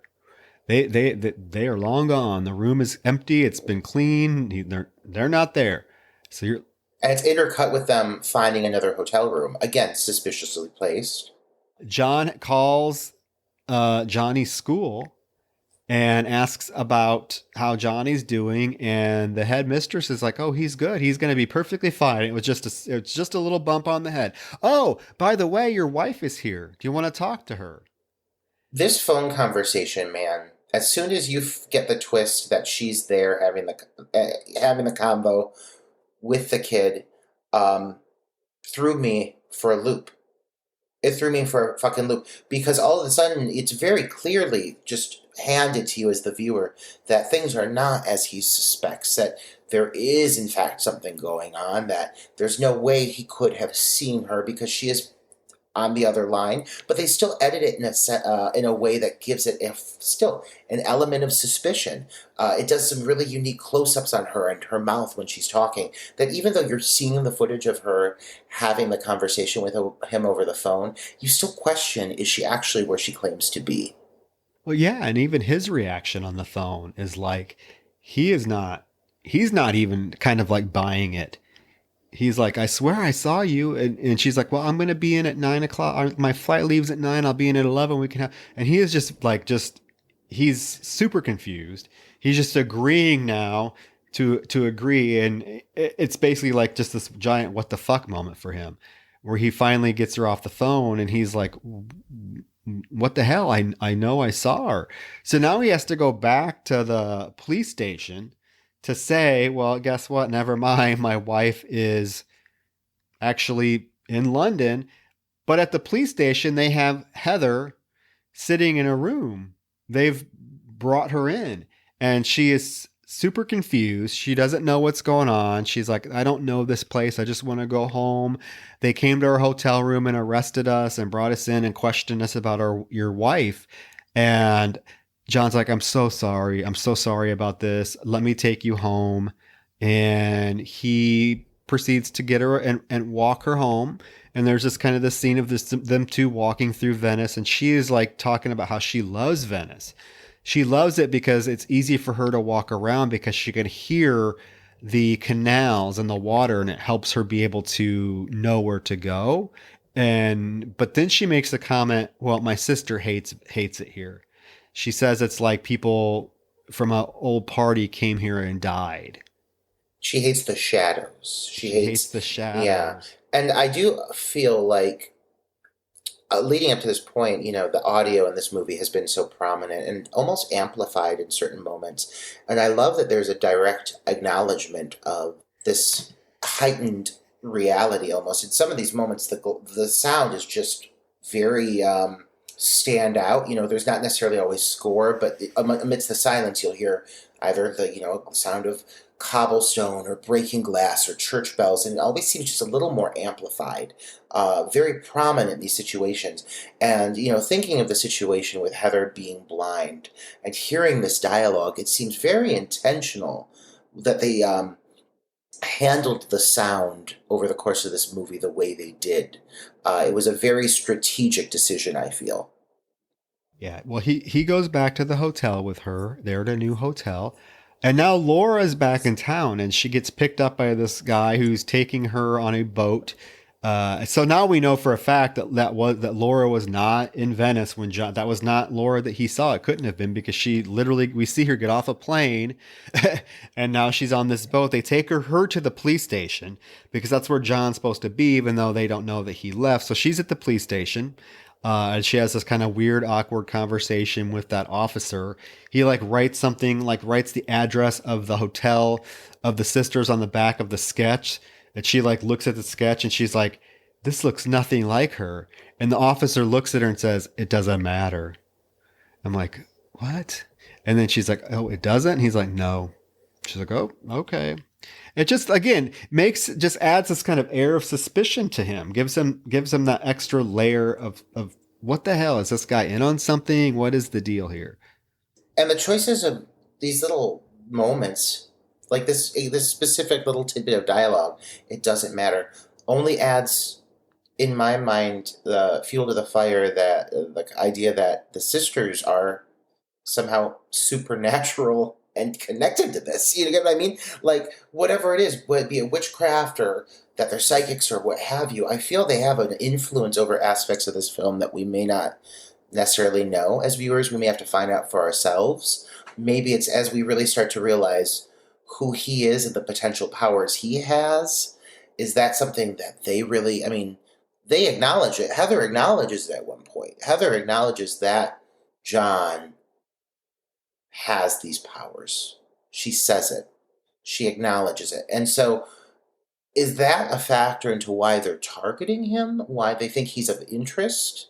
[SPEAKER 3] They are long gone. The room is empty. It's been cleaned. They're not there. So
[SPEAKER 2] and it's intercut with them finding another hotel room, again suspiciously placed.
[SPEAKER 3] John calls Johnny's school and asks about how Johnny's doing, and the headmistress is like, "Oh, he's good. He's going to be perfectly fine. It's just a little bump on the head. Oh, by the way, your wife is here. Do you want to talk to her?"
[SPEAKER 2] This phone conversation, man. As soon as you get the twist that she's there having the combo with the kid, threw me for a loop. It threw me for a fucking loop because all of a sudden it's very clearly just handed to you as the viewer that things are not as he suspects, that there is in fact something going on, that there's no way he could have seen her because she is on the other line, but they still edit it in a way that gives it still an element of suspicion. It does some really unique close-ups on her and her mouth when she's talking, that even though you're seeing the footage of her having the conversation with him over the phone, you still question, is she actually where she claims to be?
[SPEAKER 3] Well, yeah, and even his reaction on the phone is like, he's not even kind of like buying it. He's like, "I swear I saw you." And she's like, "Well, I'm going to be in at 9:00. My flight leaves at 9. I'll be in at 11. We can have," and he is he's super confused. He's just agreeing now to agree. And it's basically like just this giant, what the fuck moment for him, where he finally gets her off the phone and he's like, "What the hell? I know I saw her." So now he has to go back to the police station to say, "Well, guess what? Never mind. My wife is actually in London." But at the police station, they have Heather sitting in a room. They've brought her in, and she is super confused. She doesn't know what's going on. She's like, "I don't know this place. I just want to go home. They came to our hotel room and arrested us and brought us in and questioned us about your wife." And John's like, "I'm so sorry. I'm so sorry about this. Let me take you home." And he proceeds to get her and walk her home. And there's this kind of this scene of them two walking through Venice. And she is like talking about how she loves Venice. She loves it because it's easy for her to walk around because she can hear the canals and the water, and it helps her be able to know where to go. But then she makes the comment, "Well, my sister hates it here." She says it's like people from an old party came here and died.
[SPEAKER 2] She hates the shadows. She hates
[SPEAKER 3] the shadows.
[SPEAKER 2] Yeah. And I do feel like leading up to this point, the audio in this movie has been so prominent and almost amplified in certain moments. And I love that there's a direct acknowledgement of this heightened reality almost. In some of these moments, the sound is just very stand out. There's not necessarily always score, but amidst the silence, you'll hear either the sound of cobblestone or breaking glass or church bells, and it always seems just a little more amplified, very prominent in these situations. And thinking of the situation with Heather being blind and hearing this dialogue, it seems very intentional that they handled the sound over the course of this movie the way they did. It was a very strategic decision, I feel.
[SPEAKER 3] Yeah, well, he goes back to the hotel with her. They're at a new hotel. And now Laura's back in town and she gets picked up by this guy who's taking her on a boat. So now we know for a fact that Laura was not in Venice when John, that was not Laura that he saw. It couldn't have been because we see her get off a plane and now she's on this boat. They take her to the police station because that's where John's supposed to be, even though they don't know that he left. So she's at the police station. And she has this kind of weird, awkward conversation with that officer. He writes the address of the hotel of the sisters on the back of the sketch. And she looks at the sketch and she's like, this looks nothing like her. And the officer looks at her and says, it doesn't matter. I'm like, what? And then she's like, oh, it doesn't? And he's like, no. She's like, oh, okay. It just, again, adds this kind of air of suspicion to him, gives him that extra layer of what the hell is this guy in on something? What is the deal here?
[SPEAKER 2] And the choices of these little moments, like this specific little tidbit of dialogue, it doesn't matter, only adds, in my mind, the fuel to the fire, that the idea that the sisters are somehow supernatural and connected to this. You get what I mean? Whatever it is, whether it be a witchcraft or that they're psychics or what have you, I feel they have an influence over aspects of this film that we may not necessarily know as viewers. We may have to find out for ourselves. Maybe it's as we really start to realize who he is and the potential powers he has. Is that something that they really, they acknowledge it. Heather acknowledges it at one point. Heather acknowledges that John has these powers. She says it. She acknowledges it. And so is that a factor into why they're targeting him? Why they think he's of interest?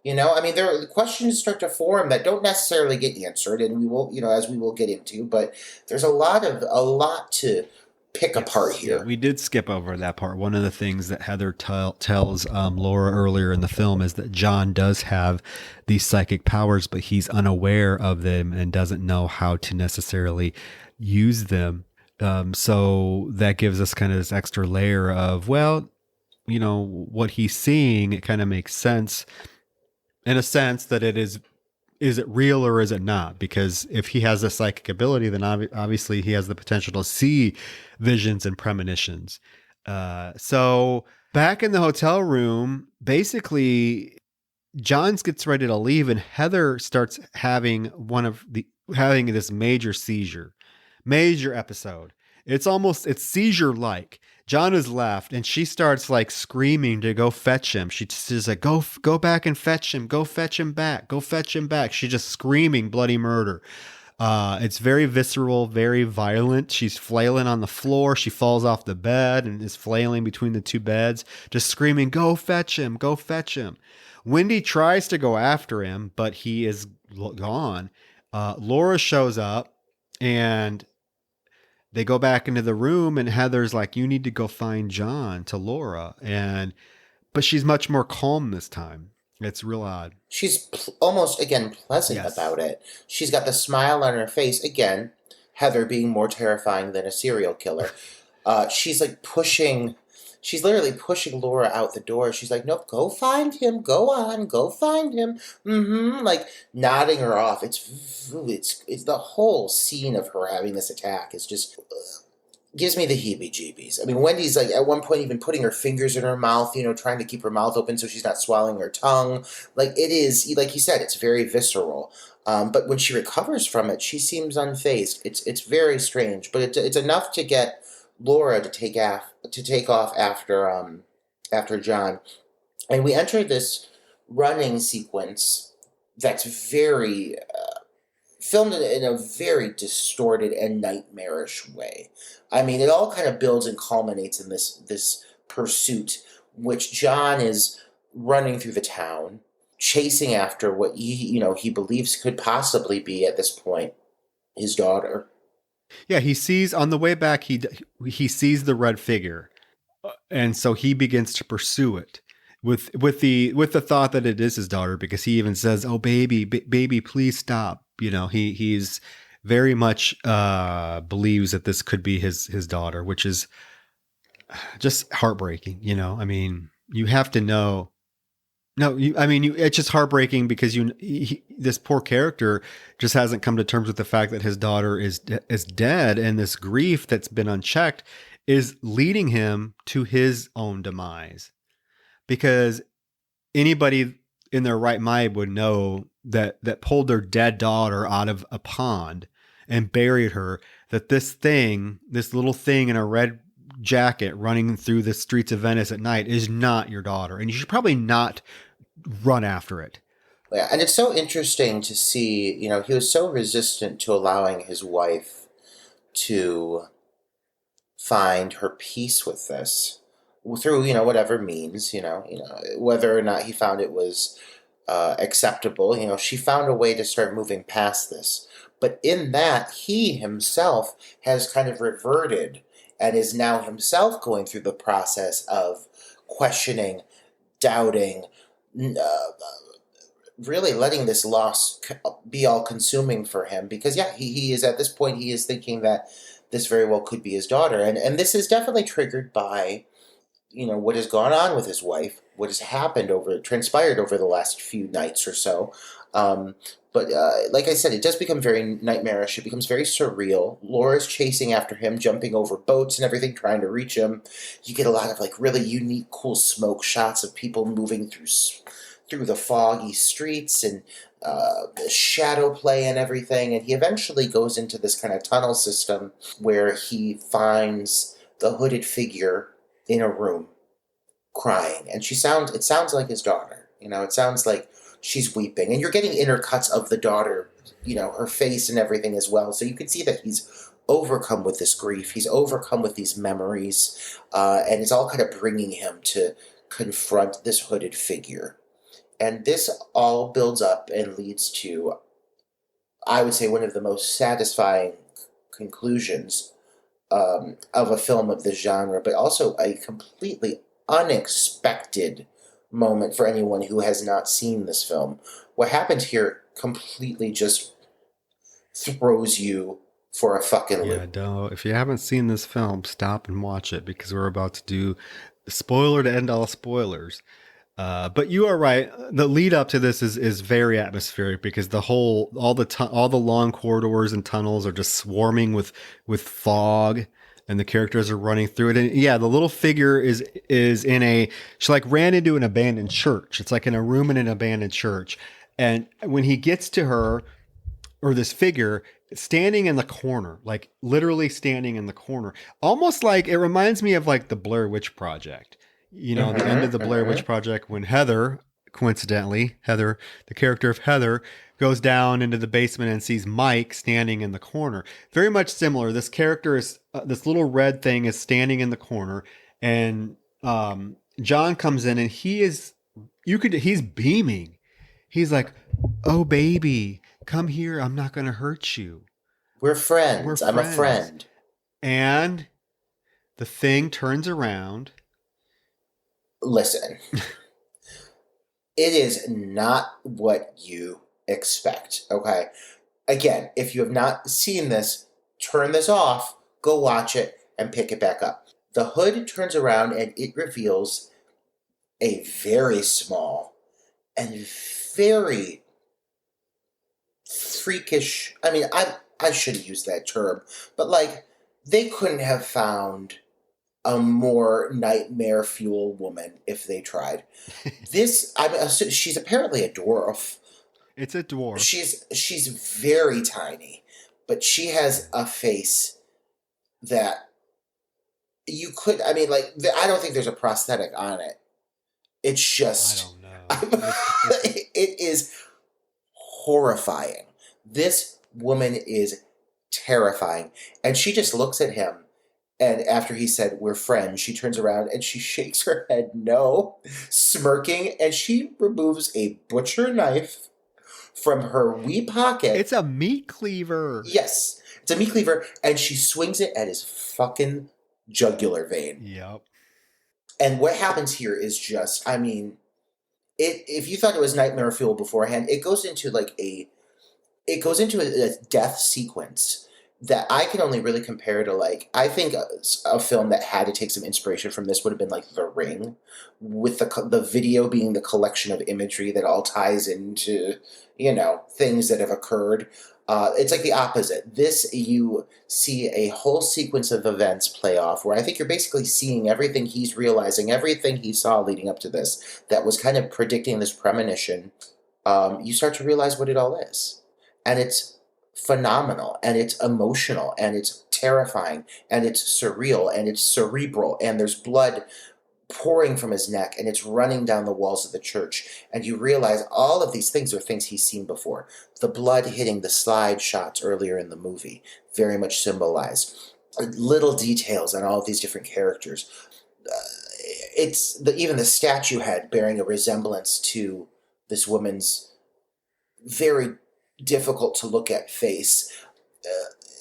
[SPEAKER 2] There are questions start to form that don't necessarily get answered, and we will, as we will get into, but there's a lot to pick apart here.
[SPEAKER 3] Yeah, we did skip over that part. One of the things that Heather tells Laura earlier in the film is that John does have these psychic powers, but he's unaware of them and doesn't know how to necessarily use them. So that gives us kind of this extra layer of, what he's seeing, it kind of makes sense in a sense that is it real or is it not? Because if he has a psychic ability, then obviously he has the potential to see visions and premonitions. So back in the hotel room, basically John gets ready to leave and Heather starts having this major episode. It's seizure-like. John is left and she starts screaming to go fetch him. She's like, go back and fetch him. Go fetch him back. Go fetch him back. She's just screaming bloody murder. It's very visceral, very violent. She's flailing on the floor. She falls off the bed and is flailing between the two beds, just screaming, go fetch him. Go fetch him. Wendy tries to go after him, but he is gone. Laura shows up and they go back into the room and Heather's like, you need to go find John, to Laura. But she's much more calm this time. It's real odd.
[SPEAKER 2] She's almost, again, pleasant about it. She's got the smile on her face. Again, Heather being more terrifying than a serial killer. She's literally pushing Laura out the door. She's like, no, go find him. Go on, go find him. Nodding her off. It's the whole scene of her having this attack is just gives me the heebie-jeebies. Wendy's at one point even putting her fingers in her mouth, trying to keep her mouth open so she's not swallowing her tongue. It is, like you said, it's very visceral. But when she recovers from it, she seems unfazed. It's very strange, but it's enough to get Laura to take off after John, and we enter this running sequence that's very filmed in a very distorted and nightmarish way. It all kind of builds and culminates in this pursuit, which John is running through the town. chasing after what he believes could possibly be at this point his daughter.
[SPEAKER 3] Yeah, he sees on the way back. He sees the red figure, and so he begins to pursue it with the thought that it is his daughter, because he even says, "Oh, baby, please stop." He's very much believes that this could be his daughter, which is just heartbreaking. I mean, you have to know. No, it's just heartbreaking because this poor character just hasn't come to terms with the fact that his daughter is dead, and this grief that's been unchecked is leading him to his own demise. Because anybody in their right mind would know that pulled their dead daughter out of a pond and buried her, that this little thing in a red jacket running through the streets of Venice at night is not your daughter, and you should probably not run after it.
[SPEAKER 2] Yeah, and it's so interesting to see, he was so resistant to allowing his wife to find her peace with this through, whatever means, whether or not he found it was acceptable. She found a way to start moving past this. But in that, he himself has kind of reverted and is now himself going through the process of questioning, doubting, really letting this loss be all consuming for him, because he is at this point, he is thinking that this very well could be his daughter, and this is definitely triggered by what has gone on with his wife, what has transpired over the last few nights or so. But like I said, it does become very nightmarish. It becomes very surreal. Laura's chasing after him, jumping over boats and everything, trying to reach him. You get a lot of really unique, cool smoke shots of people moving through the foggy streets, and shadow play and everything. And he eventually goes into this kind of tunnel system where he finds the hooded figure in a room crying, and it sounds like his daughter. It sounds like she's weeping, and you're getting intercuts of the daughter, her face and everything as well, so you can see that he's overcome with this grief, he's overcome with these memories, and it's all kind of bringing him to confront this hooded figure. And this all builds up and leads to, I would say, one of the most satisfying conclusions of a film of this genre, but also a completely unexpected moment for anyone who has not seen this film. What happens here completely just throws you for a fucking loop.
[SPEAKER 3] Yeah, if you haven't seen this film, stop and watch it, because we're about to do spoiler to end all spoilers. But you are right. The lead up to this is very atmospheric, because all the long corridors and tunnels are just swarming with fog, and the characters are running through it. And yeah, the little figure is she ran into an abandoned church. It's like in a room in an abandoned church. And when he gets to her, or this figure, standing in the corner, like literally standing in the corner, almost like it reminds me of the Blair Witch Project. The end of the Blair Witch Project, when Heather, the character of Heather, goes down into the basement and sees Mike standing in the corner. Very much similar. This character is, this little red thing is standing in the corner, and John comes in, and he's beaming. He's like, "Oh, baby, come here. I'm not going to hurt you.
[SPEAKER 2] We're friends. I'm a friend."
[SPEAKER 3] And the thing turns around.
[SPEAKER 2] Listen, it is not what you expect, okay? Again, if you have not seen this, turn this off, go watch it, and pick it back up. The hood turns around, and it reveals a very small and very freakish, I shouldn't use that term, but they couldn't have found a more nightmare fuel woman if they tried. She's apparently a dwarf.
[SPEAKER 3] It's a dwarf.
[SPEAKER 2] She's very tiny, but she has a face that you could, I don't think there's a prosthetic on it. It's just,
[SPEAKER 3] I don't know.
[SPEAKER 2] it is horrifying. This woman is terrifying, and she just looks at him, And after he said, "We're friends," she turns around and she shakes her head no, smirking, and she removes a butcher knife from her wee pocket.
[SPEAKER 3] It's a meat cleaver.
[SPEAKER 2] Yes, it's a meat cleaver, and she swings it at his fucking jugular vein.
[SPEAKER 3] Yep.
[SPEAKER 2] And what happens here is just, I mean, if you thought it was nightmare fuel beforehand, it goes into a death sequence that I can only really compare to, like, I think a film that had to take some inspiration from this would have been like The Ring, with the video being the collection of imagery that all ties into, things that have occurred. It's like the opposite. This, you see a whole sequence of events play off where I think you're basically seeing everything he's realizing, everything he saw leading up to this that was kind of predicting this premonition. You start to realize what it all is. And it's phenomenal, and it's emotional, and it's terrifying, and it's surreal, and it's cerebral, and there's blood pouring from his neck, and it's running down the walls of the church. And you realize all of these things are things he's seen before. The blood hitting the slide shots earlier in the movie very much symbolize little details on all of these different characters. Even the statue head bearing a resemblance to this woman's very difficult to look at face.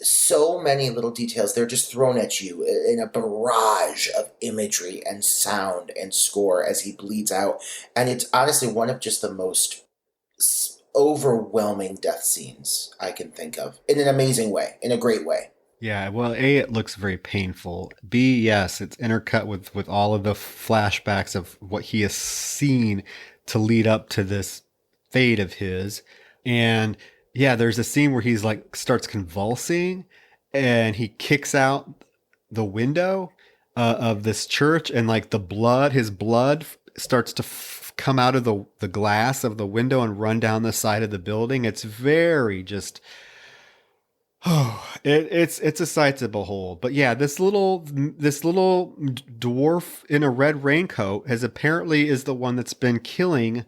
[SPEAKER 2] So many little details. They're just thrown at you in a barrage of imagery and sound and score as he bleeds out. And it's honestly one of just the most overwhelming death scenes I can think of, in an amazing way, in a great way.
[SPEAKER 3] Yeah, well, A, it looks very painful. B, yes, it's intercut with all of the flashbacks of what he has seen to lead up to this fate of his. And yeah, there's a scene where he's like starts convulsing and he kicks out the window of this church, and like his blood starts to come out of the glass of the window and run down the side of the building. It's very just, it's a sight to behold. But yeah, this little dwarf in a red raincoat apparently is the one that's been killing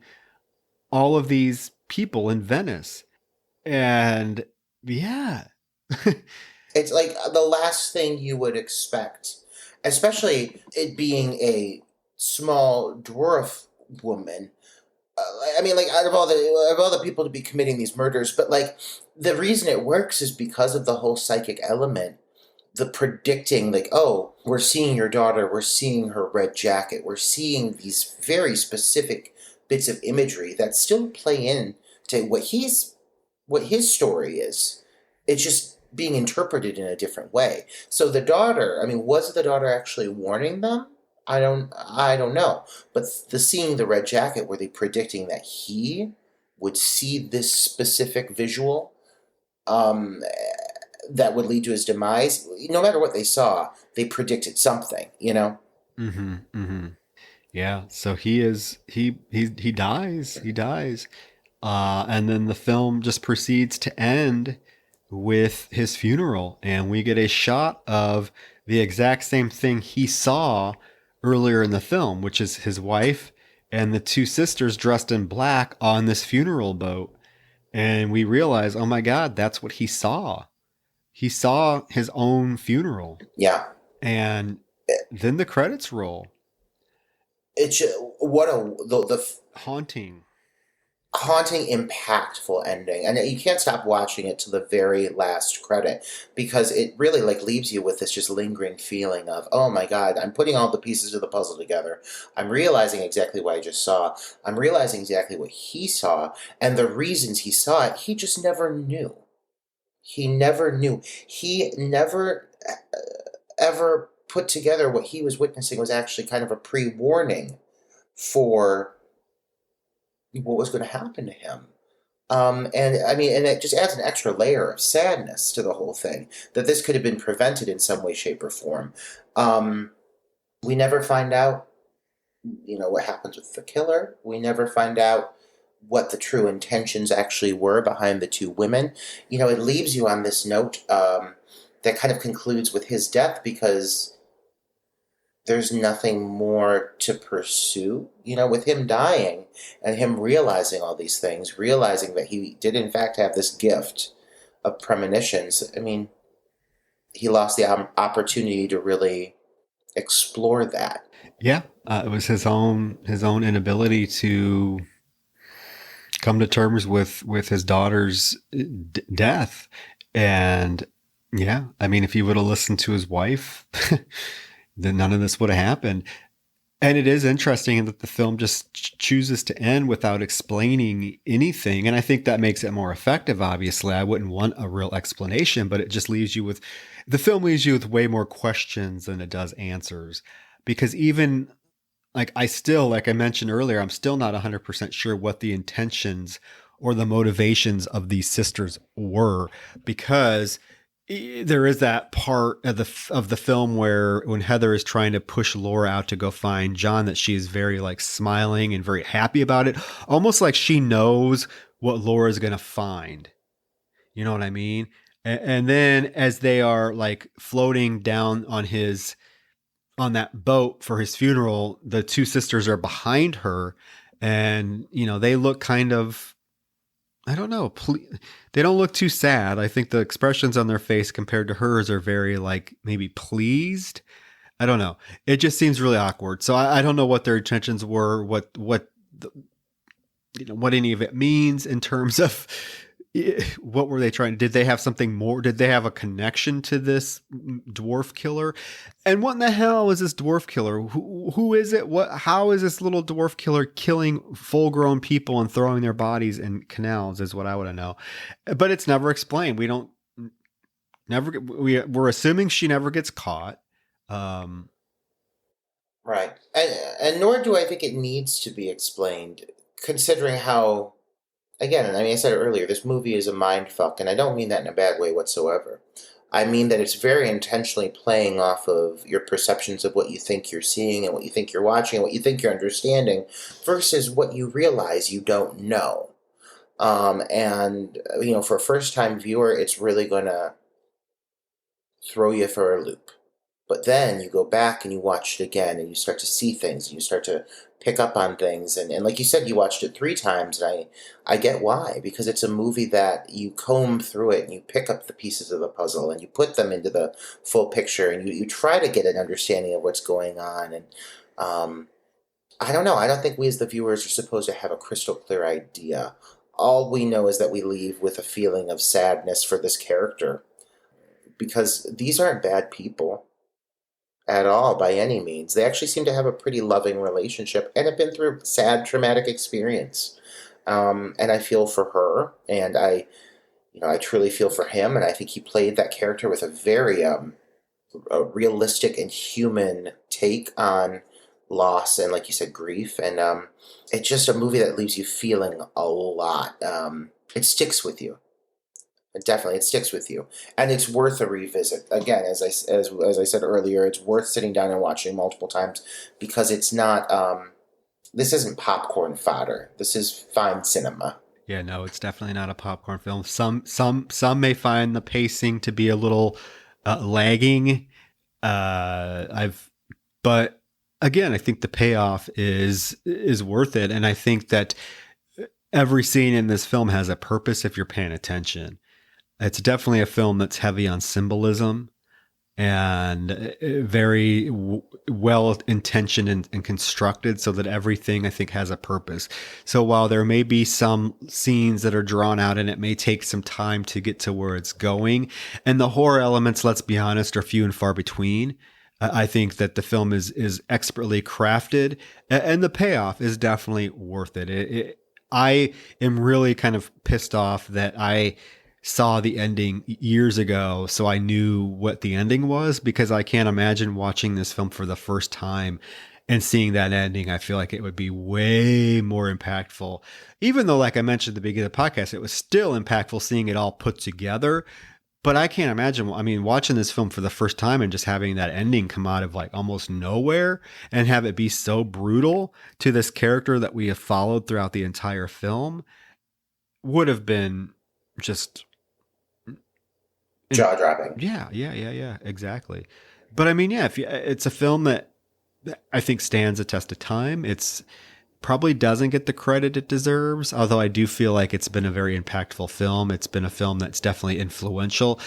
[SPEAKER 3] all of these people in Venice. And yeah.
[SPEAKER 2] It's like the last thing you would expect, especially it being a small dwarf woman. I mean, like, out of all the people to be committing these murders, but like the reason it works is because of the whole psychic element, the predicting, like, oh, we're seeing your daughter, we're seeing her red jacket, we're seeing these very specific bits of imagery that still play in to what his story is. It's just being interpreted in a different way. So the daughter, I mean, was the daughter actually warning them? I don't know. But seeing the red jacket, were they predicting that he would see this specific visual that would lead to his demise? No matter what they saw, they predicted something,
[SPEAKER 3] Mm-hmm. Mm-hmm. Yeah. So he dies. He dies. And then the film just proceeds to end with his funeral, and we get a shot of the exact same thing he saw earlier in the film, which is his wife and the two sisters dressed in black on this funeral boat. And we realize, oh my God, that's what he saw. He saw his own funeral.
[SPEAKER 2] Yeah.
[SPEAKER 3] And then the credits roll.
[SPEAKER 2] It's the
[SPEAKER 3] haunting,
[SPEAKER 2] impactful ending, and you can't stop watching it to the very last credit, because it really like leaves you with this just lingering feeling of, oh my God, I'm putting all the pieces of the puzzle together. I'm realizing exactly what I just saw. I'm realizing exactly what he saw, and the reasons he saw it, he just never knew. He never knew. He never ever put together what he was witnessing was actually kind of a pre-warning for what was going to happen to him. And I mean, and it just adds an extra layer of sadness to the whole thing, that this could have been prevented in some way, shape, or form. We never find out, what happens with the killer. We never find out what the true intentions actually were behind the two women. It leaves you on this note that kind of concludes with his death, because there's nothing more to pursue, with him dying and him realizing all these things, realizing that he did in fact have this gift of premonitions. I mean, he lost the opportunity to really explore that.
[SPEAKER 3] Yeah, it was his own inability to come to terms with his daughter's death. And yeah, I mean, if he would have listened to his wife, then none of this would have happened. And it is interesting that the film just chooses to end without explaining anything. And I think that makes it more effective. Obviously, I wouldn't want a real explanation, but it just leaves you with, the film leaves you with way more questions than it does answers. Because even like like I mentioned earlier, I'm still not 100% sure what the intentions or the motivations of these sisters were, because there is that part of the film where when Heather is trying to push Laura out to go find John, that she is very like smiling and very happy about it, almost like she knows what Laura is going to find. You know what I mean? And then as they are like floating down on that boat for his funeral, the two sisters are behind her, and they look kind of, I don't know, they don't look too sad. I think the expressions on their face compared to hers are very like maybe pleased. I don't know. It just seems really awkward. So I don't know what their intentions were, what what any of it means in terms of what were they trying? Did they have something more? Did they have a connection to this dwarf killer? And what in the hell is this dwarf killer? Who is it? How is this little dwarf killer killing full-grown people and throwing their bodies in canals is what I want to know. But it's never explained. We're assuming she never gets caught.
[SPEAKER 2] Right. And nor do I think it needs to be explained, considering how, again, I mean, I said it earlier, this movie is a mind fuck, and I don't mean that in a bad way whatsoever. I mean that it's very intentionally playing off of your perceptions of what you think you're seeing and what you think you're watching and what you think you're understanding versus what you realize you don't know. And, for a first-time viewer, it's really going to throw you for a loop. But then you go back and you watch it again and you start to see things and you start to pick up on things. And like you said, you watched it 3 times, and I get why, because it's a movie that you comb through it and you pick up the pieces of the puzzle and you put them into the full picture and you try to get an understanding of what's going on. And I don't know. I don't think we as the viewers are supposed to have a crystal clear idea. All we know is that we leave with a feeling of sadness for this character, because these aren't bad people at all by any means. They actually seem to have a pretty loving relationship and have been through a sad, traumatic experience. And I feel for her, and I truly feel for him, and I think he played that character with a very a realistic and human take on loss and, like you said, grief. And it's just a movie that leaves you feeling a lot. It sticks with you. Definitely, it sticks with you, and it's worth a revisit. Again, as I said earlier, it's worth sitting down and watching multiple times, because it's not. This isn't popcorn fodder. This is fine cinema.
[SPEAKER 3] Yeah, no, it's definitely not a popcorn film. Some may find the pacing to be a little lagging. But again, I think the payoff is worth it, and I think that every scene in this film has a purpose if you're paying attention. It's definitely a film that's heavy on symbolism and very well intentioned and constructed, so that everything, I think, has a purpose. So while there may be some scenes that are drawn out and it may take some time to get to where it's going, and the horror elements, let's be honest, are few and far between, I think that the film is expertly crafted, and the payoff is definitely worth it. I am really kind of pissed off that I saw the ending years ago, so I knew what the ending was, because I can't imagine watching this film for the first time and seeing that ending. I feel like it would be way more impactful. Even though, like I mentioned at the beginning of the podcast, it was still impactful seeing it all put together. But I can't imagine, I mean, watching this film for the first time and just having that ending come out of like almost nowhere and have it be so brutal to this character that we have followed throughout the entire film would have been just
[SPEAKER 2] jaw-dropping.
[SPEAKER 3] Yeah, exactly. But I mean, yeah, it's a film that I think stands a test of time. It's probably doesn't get the credit it deserves, although I do feel like it's been a very impactful film. It's been a film that's definitely influential.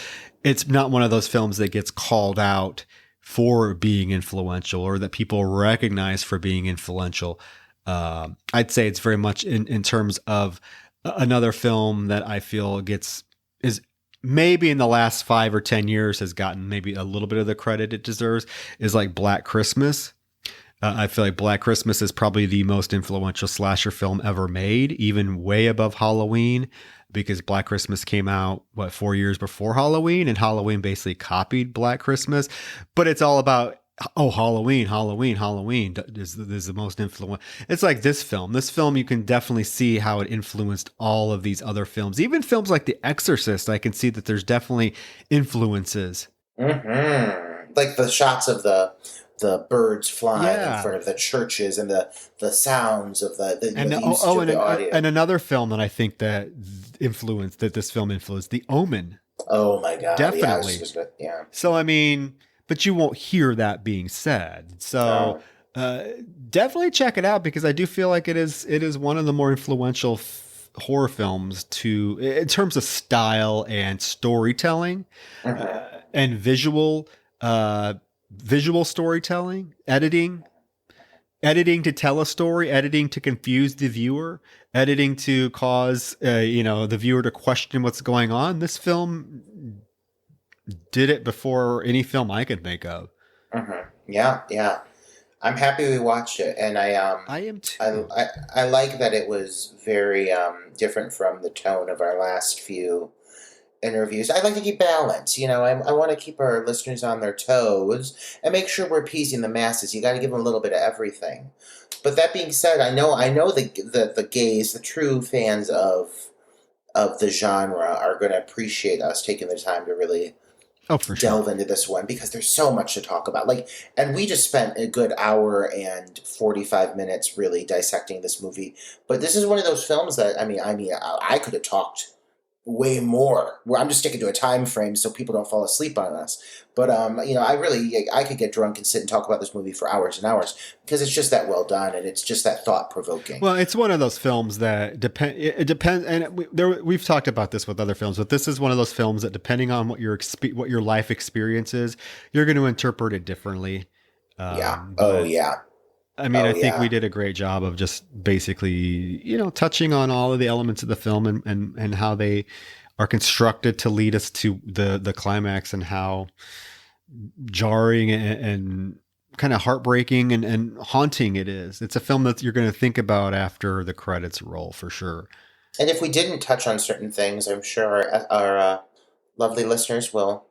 [SPEAKER 3] It's not one of those films that gets called out for being influential or that people recognize for being influential. I'd say it's very much in terms of another film that I feel is maybe in the last 5 or 10 years has gotten maybe a little bit of the credit it deserves, is like Black Christmas. I feel like Black Christmas is probably the most influential slasher film ever made, even way above Halloween, because Black Christmas came out, 4 years before Halloween, and Halloween basically copied Black Christmas. But it's all about, Halloween is the most influential. It's like this film. This film, you can definitely see how it influenced all of these other films. Even films like The Exorcist, I can see that there's definitely influences.
[SPEAKER 2] Mm-hmm. Like the shots of the birds flying in front of the churches and the sounds of the audio.
[SPEAKER 3] And another film that I think that this film influenced, The Omen.
[SPEAKER 2] Oh my God.
[SPEAKER 3] Definitely.
[SPEAKER 2] Yeah.
[SPEAKER 3] So, I mean, but you won't hear that being said. So definitely check it out, because I do feel like it is one of the more influential horror films in terms of style and storytelling, and visual storytelling, editing to tell a story, editing to confuse the viewer, editing to cause the viewer to question what's going on. This film did it before any film I could think of.
[SPEAKER 2] Yeah. I'm happy we watched it, and I
[SPEAKER 3] am too.
[SPEAKER 2] I like that it was very different from the tone of our last few interviews. I like to keep balance. I want to keep our listeners on their toes and make sure we're appeasing the masses. You got to give them a little bit of everything. But that being said, I know the gays, the true fans of the genre, are going to appreciate us taking the time to really delve into this one, because there's so much to talk about. And we just spent a good hour and 45 minutes really dissecting this movie. But this is one of those films that I could have talked way more. Where I'm just sticking to a time frame so people don't fall asleep on us. But I could get drunk and sit and talk about this movie for hours and hours, because it's just that well done, and it's just that thought provoking.
[SPEAKER 3] Well, it's one of those films that depend. It depends, and we've talked about this with other films, but this is one of those films that, depending on what your life experience is, you're going to interpret it differently.
[SPEAKER 2] Yeah.
[SPEAKER 3] I think we did a great job of just basically, touching on all of the elements of the film and how they are constructed to lead us to the climax, and how jarring and kind of heartbreaking and haunting it is. It's a film that you're going to think about after the credits roll, for sure.
[SPEAKER 2] And if we didn't touch on certain things, I'm sure our lovely listeners will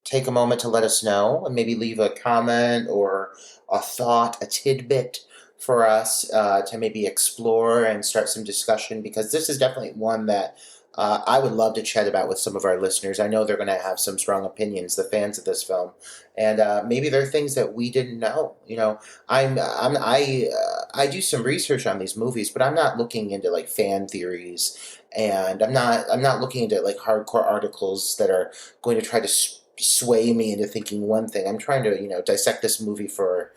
[SPEAKER 2] take a moment to let us know, and maybe leave a comment or a thought, a tidbit for us to maybe explore and start some discussion, because this is definitely one that I would love to chat about with some of our listeners. I know they're going to have some strong opinions, the fans of this film, and maybe there are things that we didn't know. I do some research on these movies, but I'm not looking into like fan theories, and I'm not looking into like hardcore articles that are going to try to sway me into thinking one thing. I'm trying to dissect this movie for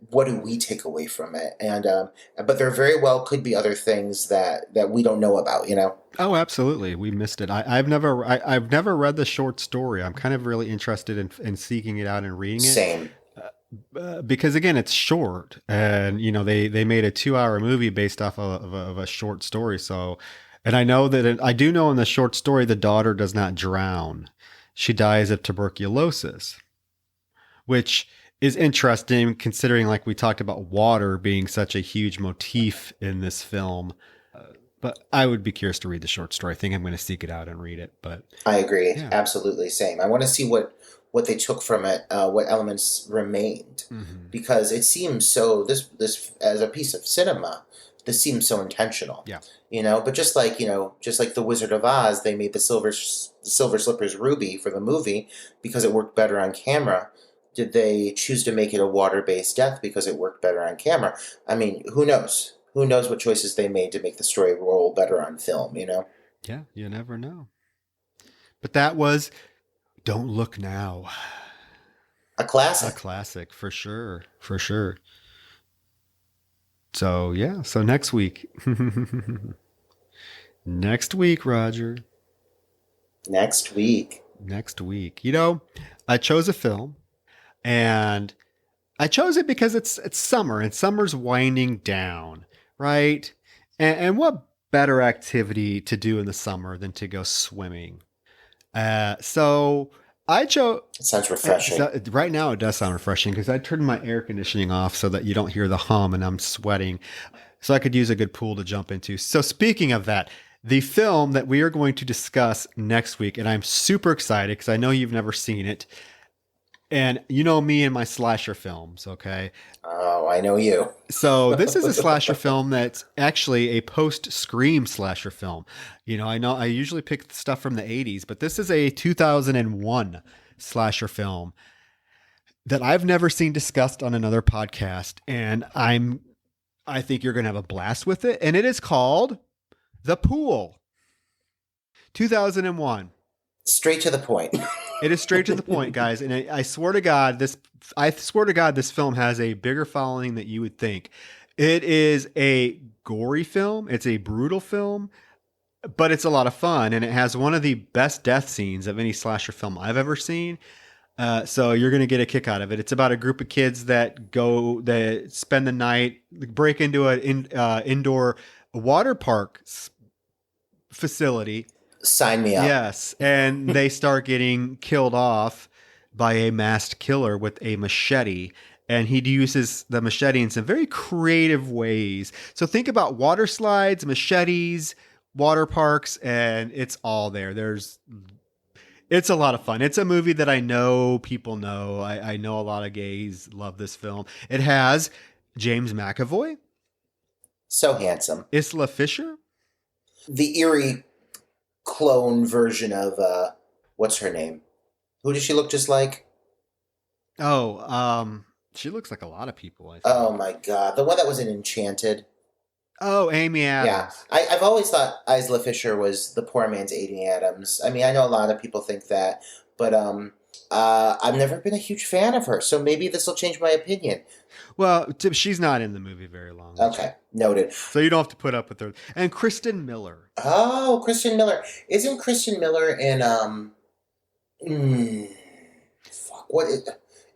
[SPEAKER 2] what do we take away from it, and but there very well could be other things that we don't know about.
[SPEAKER 3] Oh, absolutely, we missed it. I've never read the short story. I'm kind of really interested in seeking it out and reading it.
[SPEAKER 2] Same.
[SPEAKER 3] Because again, it's short, and they made a 2-hour movie based off of a short story. So, and I know that I do know in the short story, the daughter does not drown. She dies of tuberculosis, which is interesting considering, like we talked about, water being such a huge motif in this film. But I would be curious to read the short story. I think I'm going to seek it out and read it. But
[SPEAKER 2] I agree. Yeah. Absolutely. Same. I want to see what they took from it, what elements remained, because it seems so, this as a piece of cinema, this seems so intentional.
[SPEAKER 3] Yeah.
[SPEAKER 2] But just like the Wizard of Oz, they made the Silver Slippers ruby for the movie because it worked better on camera. Did they choose to make it a water-based death because it worked better on camera? I mean, who knows? Who knows what choices they made to make the story roll better on film,
[SPEAKER 3] Yeah, you never know. But that was Don't Look Now.
[SPEAKER 2] A classic.
[SPEAKER 3] A classic, for sure. For sure. So yeah, so next week. Next week, Roger.
[SPEAKER 2] Next week.
[SPEAKER 3] Next week. I chose a film, and I chose it because it's summer, and summer's winding down, right? And what better activity to do in the summer than to go swimming? So I chose.
[SPEAKER 2] It sounds refreshing.
[SPEAKER 3] Right now, it does sound refreshing because I turned my air conditioning off so that you don't hear the hum and I'm sweating. So I could use a good pool to jump into. So speaking of that, the film that we are going to discuss next week, and I'm super excited because I know you've never seen it. And you know me and my slasher films, okay?
[SPEAKER 2] Oh, I know you.
[SPEAKER 3] So this is a slasher film that's actually a post-Scream slasher film. I know I usually pick stuff from the 80s, but this is a 2001 slasher film that I've never seen discussed on another podcast, and I think you're going to have a blast with it. And it is called The Pool. 2001.
[SPEAKER 2] Straight to the point.
[SPEAKER 3] It is straight to the point, guys. And I swear to God, this film has a bigger following than you would think. It is a gory film. It's a brutal film, but it's a lot of fun. And it has one of the best death scenes of any slasher film I've ever seen. So you're going to get a kick out of it. It's about a group of kids that spend the night, break into an indoor water park facility.
[SPEAKER 2] Sign me up.
[SPEAKER 3] Yes. And they start getting killed off by a masked killer with a machete. And he uses the machete in some very creative ways. So think about water slides, machetes, water parks, and it's all there. It's a lot of fun. It's a movie that I know people know. I know a lot of gays love this film. It has James McAvoy.
[SPEAKER 2] So handsome.
[SPEAKER 3] Isla Fisher.
[SPEAKER 2] The eerie clone version of what's her name? Who does she look just like?
[SPEAKER 3] She looks like a lot of people, I think.
[SPEAKER 2] Oh my God. The one that was in Enchanted.
[SPEAKER 3] Oh, Amy Adams.
[SPEAKER 2] Yeah. I've always thought Isla Fisher was the poor man's Amy Adams. I mean, I know a lot of people think that, but I've never been a huge fan of her, so maybe this will change my opinion.
[SPEAKER 3] Well, she's not in the movie very long.
[SPEAKER 2] Okay, noted.
[SPEAKER 3] So you don't have to put up with her. And Kristen Miller.
[SPEAKER 2] Oh, Kristen Miller. Isn't Kristen Miller in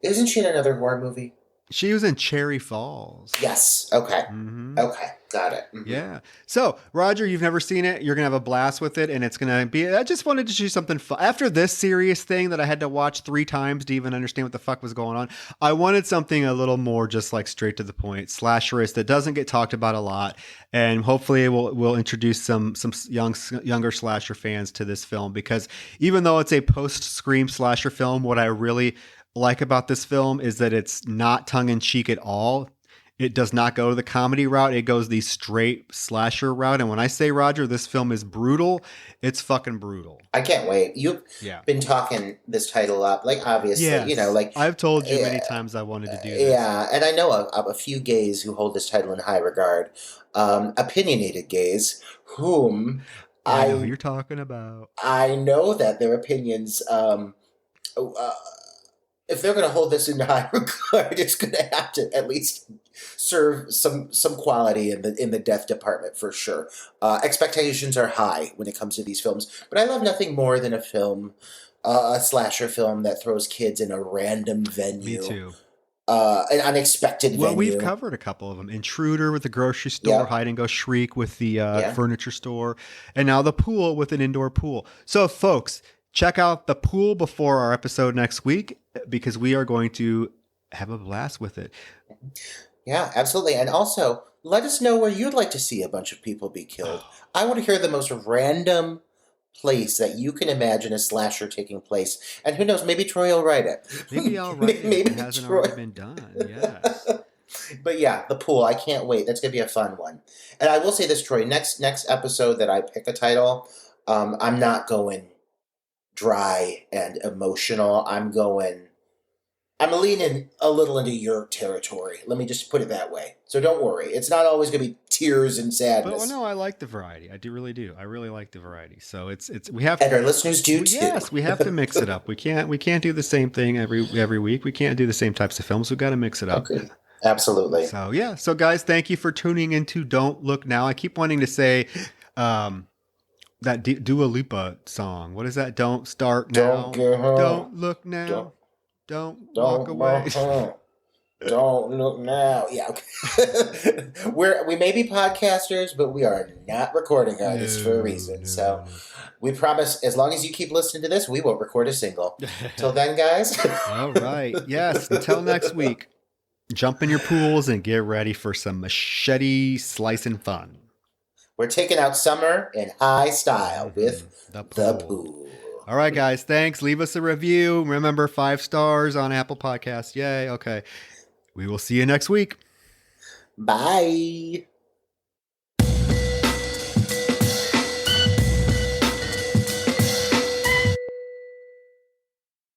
[SPEAKER 2] isn't she in another horror movie?
[SPEAKER 3] She was in Cherry Falls.
[SPEAKER 2] Yes. Okay.
[SPEAKER 3] Mm-hmm.
[SPEAKER 2] Okay. Got it. Mm-hmm.
[SPEAKER 3] Yeah. So, Roger, you've never seen it. You're going to have a blast with it. And it's going to be, I just wanted to do something fun. After this serious thing that I had to watch 3 times to even understand what the fuck was going on, I wanted something a little more just like straight to the point, slasherist that doesn't get talked about a lot. And hopefully we'll introduce some younger slasher fans to this film, because even though it's a post-Scream slasher film, what I really like about this film is that it's not tongue-in-cheek at all. It does not go the comedy route. It goes the straight slasher route. And when I say, Roger, this film is brutal, it's fucking brutal.
[SPEAKER 2] I can't wait. You've been talking this title up, like, obviously,
[SPEAKER 3] yes.
[SPEAKER 2] like
[SPEAKER 3] I've told you many times I wanted to do this.
[SPEAKER 2] Yeah, and I know a few gays who hold this title in high regard, opinionated gays, whom
[SPEAKER 3] I know who you're talking about.
[SPEAKER 2] I know that their opinions, if they're going to hold this in high regard, it's going to have to at least serve some quality in the death department for sure. Expectations are high when it comes to these films, but I love nothing more than a slasher film that throws kids in a random venue.
[SPEAKER 3] Me too.
[SPEAKER 2] An unexpected venue.
[SPEAKER 3] Well, we've covered a couple of them. Intruder with the grocery store, Hide and Go Shriek with the furniture store, and now The Pool with an indoor pool. So, folks, check out The Pool before our episode next week, because we are going to have a blast with it.
[SPEAKER 2] Yeah, absolutely. And also, let us know where you'd like to see a bunch of people be killed. I want to hear the most random place that you can imagine a slasher taking place. And who knows, maybe Troy will write it.
[SPEAKER 3] Maybe I'll write it. Maybe it hasn't already been done. Yes.
[SPEAKER 2] But yeah, The Pool. I can't wait. That's going to be a fun one. And I will say this, Troy, next episode that I pick a title, I'm not going dry and emotional. I'm leaning a little into your territory. Let me just put it that way. So don't worry. It's not always going to be tears and sadness.
[SPEAKER 3] But no, I like the variety. I really do. I really like the variety. So we have to,
[SPEAKER 2] and our listeners do too.
[SPEAKER 3] Yes, we have to mix it up. We can't do the same thing every week. We can't do the same types of films. We've got to mix it up.
[SPEAKER 2] Okay. Absolutely.
[SPEAKER 3] So yeah. So guys, thank you for tuning into Don't Look Now. I keep wanting to say that Dua Lipa song. What is that? Don't start now.
[SPEAKER 2] Don't get home.
[SPEAKER 3] Don't look now. Don't walk away.
[SPEAKER 2] Don't look now. Yeah. We may be podcasters, but we are not recording artists for a reason. So we promise, as long as you keep listening to this, we will record a single. Till then, guys.
[SPEAKER 3] All right. Yes. Until next week, jump in your pools and get ready for some machete slicing fun.
[SPEAKER 2] We're taking out summer in high style with the pool.
[SPEAKER 3] All right, guys. Thanks. Leave us a review. Remember, 5 stars on Apple Podcasts. Yay. Okay. We will see you next week.
[SPEAKER 2] Bye.